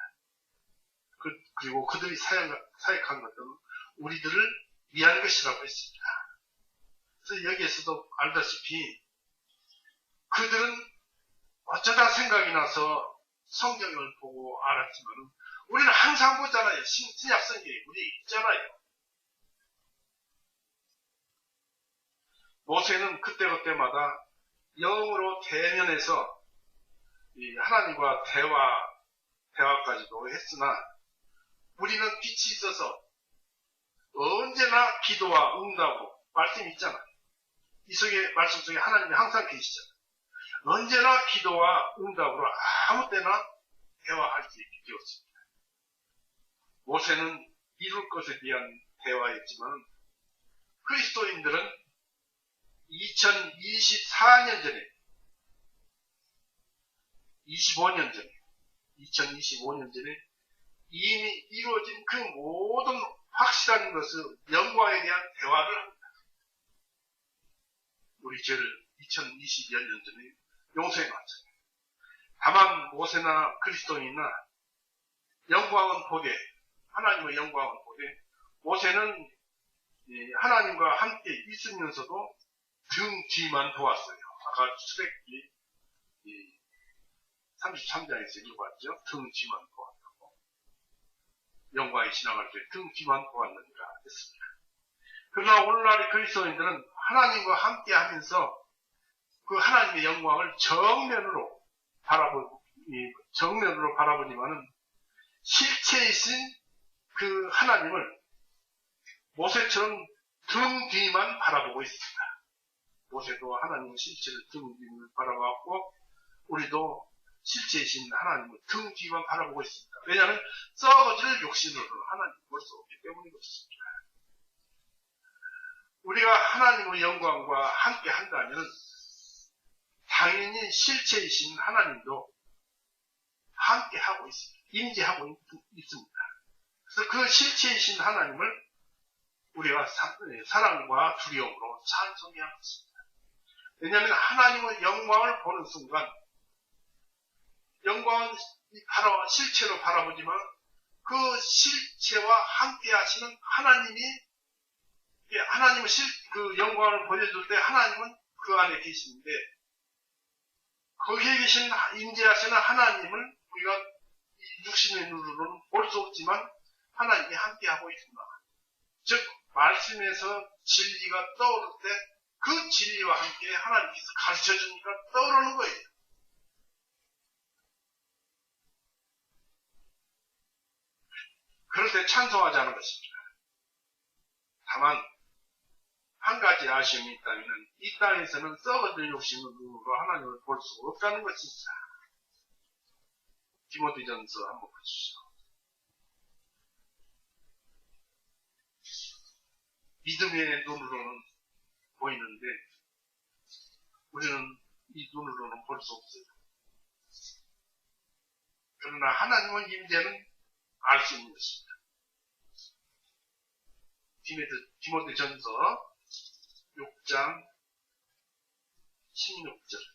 그리고 그들이 사역한 것들은 우리들을 위한 것이라고 했습니다. 그래서 여기에서도 알다시피 그들은 어쩌다 생각이 나서 성경을 보고 알았지만 우리는 항상 보잖아요. 신약 성경에 우리 있잖아요. 모세는 그때그때마다 영으로 대면해서 하나님과 대화까지도 했으나 우리는 빛이 있어서 언제나 기도와 응답으로 말씀이 있잖아요. 이 속에 말씀 속에 하나님이 항상 계시잖아요. 언제나 기도와 응답으로 아무 때나 대화할 수 있게 되었습니다. 모세는 이룰 것에 대한 대화였지만 그리스도인들은 2024년 전에 2025년 전에 이미 이루어진 그 모든 확실한 것을 영광에 대한 대화를 합니다. 우리 죄를 2020여 년 전에 용서해 놨잖아요. 다만 모세나 그리스도인이나 영광은 보되 하나님의 영광은 보되 모세는 하나님과 함께 있으면서도 등 뒤만 보았어요. 아까 출애굽기 33장에서 읽어봤죠. 등 뒤만 보았다고. 영광에 지나갈 때 등 뒤만 보았느니라 했습니다. 그러나 오늘날의 그리스도인들은 하나님과 함께 하면서 그 하나님의 영광을 정면으로 바라보지만은 실체이신 그 하나님을 모세처럼 등 뒤만 바라보고 있습니다. 모세도 하나님의 실체를 등 뒤를 바라보았고 우리도 실체이신 하나님을 등 뒤만 바라보고 있습니다. 왜냐하면 썩어질 욕심으로 하나님을 볼 수 없기 때문인 것입니다. 우리가 하나님의 영광과 함께 한다면 당연히 실체이신 하나님도 함께 하고 있습니다. 임재하고 있습니다. 그래서 그 실체이신 하나님을 우리가 사랑과 두려움으로 찬송해야 합니다. 왜냐하면 하나님의 영광을 보는 순간 영광은 실체로 바라보지만 그 실체와 함께 하시는 하나님의 그 영광을 보여줄 때 하나님은 그 안에 계시는데 거기에 계신 임재하시는 하나님을 우리가 육신의 눈으로는 볼 수 없지만 하나님이 함께하고 있구나. 즉 말씀에서 진리가 떠오를 때 그 진리와 함께 하나님께서 가르쳐주니까 떠오르는 거예요. 그럴 때 찬송하지 않은 것입니다. 다만 한 가지 아쉬움이 있다면 이 땅에서는 썩어질 욕심의 눈으로 하나님을 볼 수 없다는 것입니다. 디모데전서 한번 보시죠. 믿음의 눈으로는 보이는데 우리는 이 눈으로는 볼 수 없어요. 그러나 하나님의 임재는 알 수 있는 것입니다. 디모데전서 6장 16절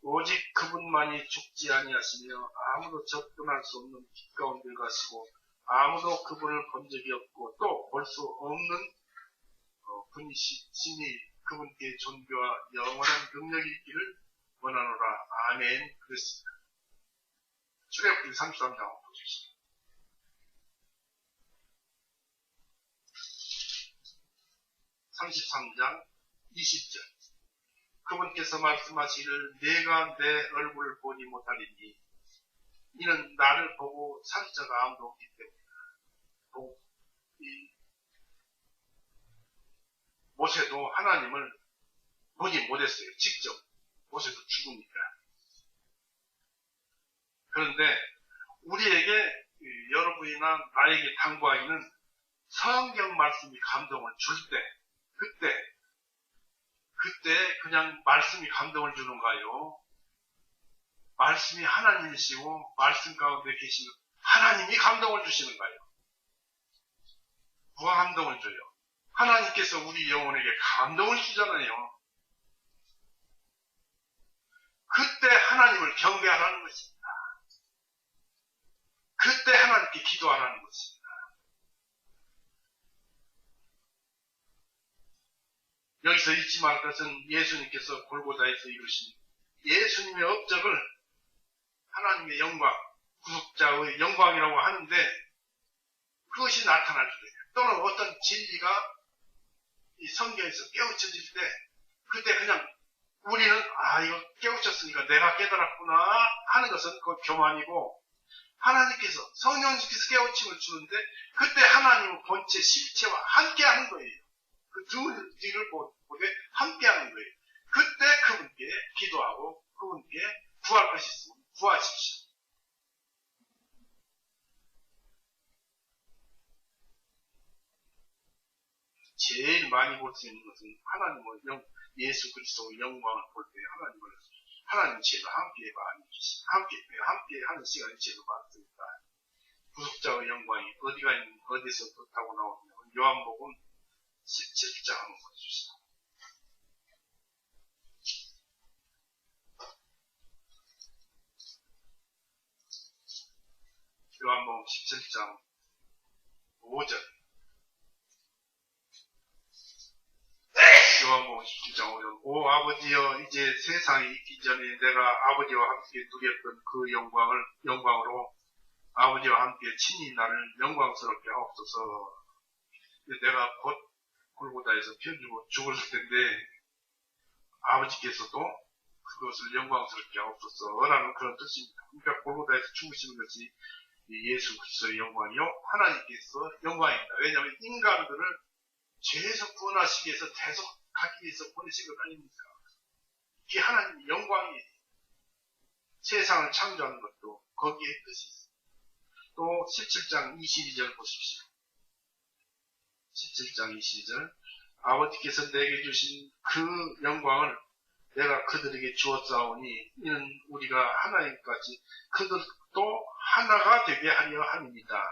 오직 그분만이 죽지 아니하시며 아무도 접근할 수 없는 빛 가운데 가시고 아무도 그분을 본 적이 없고 또 볼 수 없는 분이시니 그분께 존귀와 영원한 능력이 있기를 원하노라. 아멘. 그랬습니다. 출애굽기 33장 보십시오. (33장) 20절 그분께서 말씀하시기를 내가 내 얼굴을 보지 못하리니 이는 나를 보고 살 자가 아무도 없기 때문이다. 모세도 하나님을 보지 못했어요. 직접. 모세도 죽으니까. 그런데 우리에게 여러분이나 나에게 당부하기는 성경 말씀이 감동을 줄 때 그때 그냥 말씀이 감동을 주는가요? 말씀이 하나님이시고 말씀 가운데 계시는 하나님이 감동을 주시는가요? 누가 감동을 줘요? 하나님께서 우리 영혼에게 감동을 주잖아요. 그때 하나님을 경배하라는 것입니다. 그때 하나님께 기도하라는 것입니다. 여기서 잊지 말 것은 예수님께서 골고다에서 이루신 예수님의 업적을 하나님의 영광, 구속자의 영광이라고 하는데 그것이 나타날 때 또는 어떤 진리가 이 성경에서 깨우쳐질 때 그때 그냥 우리는 이거 깨우쳤으니까 내가 깨달았구나 하는 것은 그 교만이고 하나님께서 성령님께서 깨우침을 주는데 그때 하나님의 본체 실체와 함께 하는 거예요. 그 둘을 보되 함께 하는 거예요. 그때 그분께 기도하고 그분께 구할 것이 있으면 구하십시오. 제일 많이 볼 수 있는 것은 하나님의 예수 그리스도의 영광을 볼 때 하나님 제가 함께 하는 시간이 제일 많습니다. 구속자의 영광이 어디서 뜻하고 나오냐면 요한복음 17장 한번 보십시오. 요한복음 17장 5절. 요한복음 17장 5절. 오 아버지여 이제 세상이 있기 전에 내가 아버지와 함께 누렸던 그 영광으로 아버지와 함께 친히 나를 영광스럽게 하옵소서. 내가 곧 골고다에서 편지고 죽을 텐데 아버지께서도 그것을 영광스럽게 하옵소서라는 그런 뜻입니다. 그러니까 골고다에서 죽으시는 것이 예수 그리스도의 영광이요 하나님께서 영광입니다. 왜냐하면 인간들을 죄에서 구원하시기 위해서 대속하기 위해서 보내신 것 아닙니까? 이게 하나님의 영광이에요. 세상을 창조하는 것도 거기에 뜻이 있습니다. 또 17장 22절 보십시오. 17장 22절. 아버지께서 내게 주신 그 영광을 내가 그들에게 주었사오니 이는 우리가 하나님같이 그들도 하나가 되게 하려 함입니다.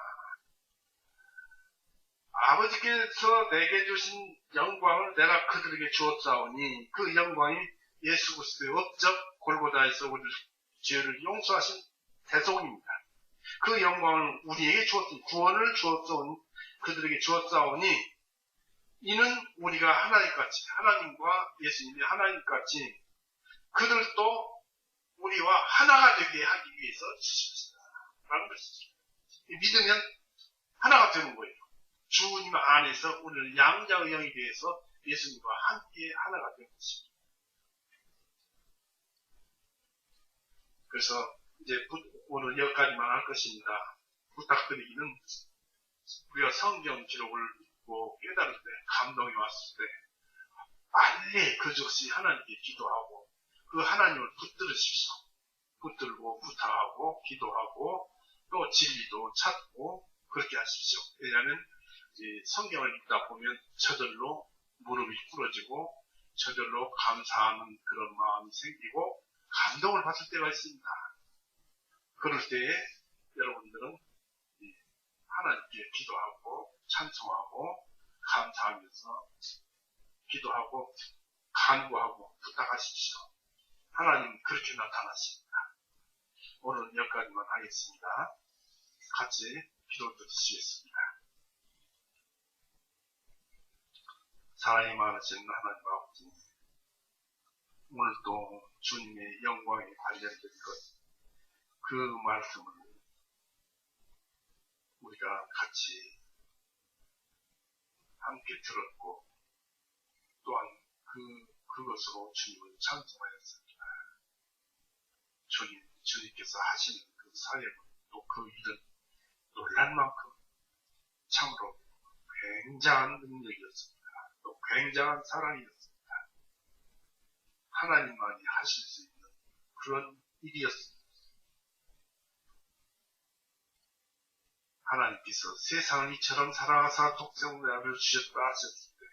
아버지께서 내게 주신 영광을 내가 그들에게 주었사오니 그 영광이 예수 그리스도의 업적 골고다에서 우리 죄를 용서하신 대속입니다. 그 영광을 우리에게 주었으니 구원을 주었사오니 그들에게 주었사오니 이는 우리가 하나님같이 하나님과 예수님이 하나님같이 그들도 우리와 하나가 되게 하기 위해서 주셨다 라는 것이죠. 믿으면 하나가 되는 거예요. 주님 안에서 우리는 양자의 영에 대해서 예수님과 함께 하나가 되는 것입니다. 그래서 이제 오늘 여기까지만 할 것입니다. 부탁드리기는 우리가 성경 기록을 읽고 깨달을 때 감동이 왔을 때 빨리 그 즉시 하나님께 기도하고 그 하나님을 붙들으십시오. 붙들고 부탁하고 기도하고 또 진리도 찾고 그렇게 하십시오. 왜냐하면 성경을 읽다 보면 저절로 무릎이 꿇어지고 저절로 감사하는 그런 마음이 생기고 감동을 받을 때가 있습니다. 그럴 때에 여러분들은 하나님께 기도하고 찬송하고 감사하면서 기도하고 간구하고 부탁하십시오. 하나님은 그렇게 나타나십니다. 오늘은 여기까지만 하겠습니다. 같이 기도 드리시겠습니다. 사랑이 많으신 하나님 아버지, 오늘도 주님의 영광에 관련된 그 말씀을 우리가 같이 함께 들었고 또한 그것으로 주님을 찬송하였습니다. 주님께서 하시는 그 사역 또 그 일은 놀랄 만큼 참으로 굉장한 능력이었습니다. 또 굉장한 사랑이었습니다. 하나님만이 하실 수 있는 그런 일이었습니다. 하나님께서 세상을 이처럼 사랑하사 독생자를 주셨다 하셨을 때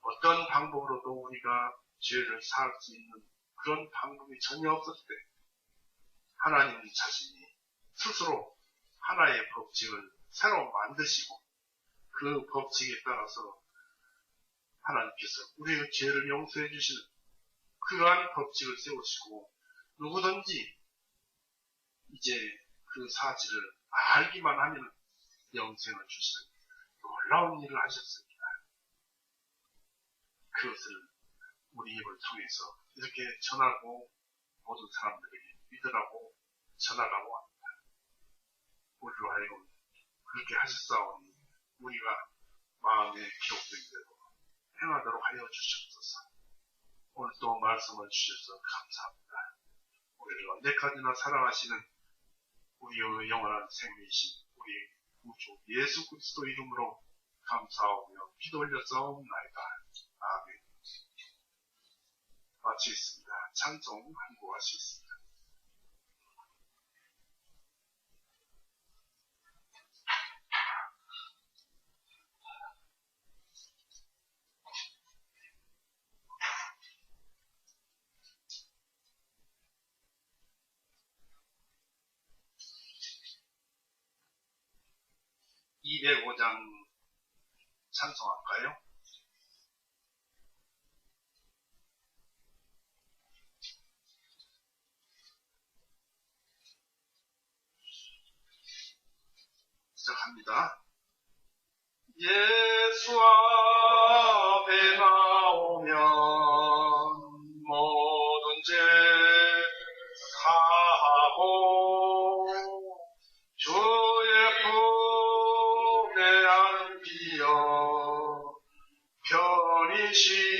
어떤 방법으로도 우리가 죄를 사할 수 있는 그런 방법이 전혀 없었을 때 하나님 자신이 스스로 하나의 법칙을 새로 만드시고 그 법칙에 따라서 하나님께서 우리의 죄를 용서해 주시는 그러한 법칙을 세우시고 누구든지 이제 그 사실을 알기만 하면 영생을 주시는 놀라운 일을 하셨습니다. 그것을 우리 입을 통해서 이렇게 전하고 모든 사람들에게 믿으라고 전하라고 합니다. 우리로 하여금 그렇게 하셨사오니 우리가 마음에 기록된 대로 행하도록 하여 주시옵소서. 오늘 또 말씀을 주셔서 감사합니다. 우리를 언제까지나 사랑하시는 우리의 영원한 생명이신 우리 구주 예수 그리스도 이름으로 감사하며 기도 올렸사옵나이다. 아멘. 마치겠습니다. 찬송 한곡 하시겠습니다. (205장) 찬송할까요? 시작합니다. 예수 앞에 나오면 모든 죄 사하고 주의 품에 안기어 편히 쉬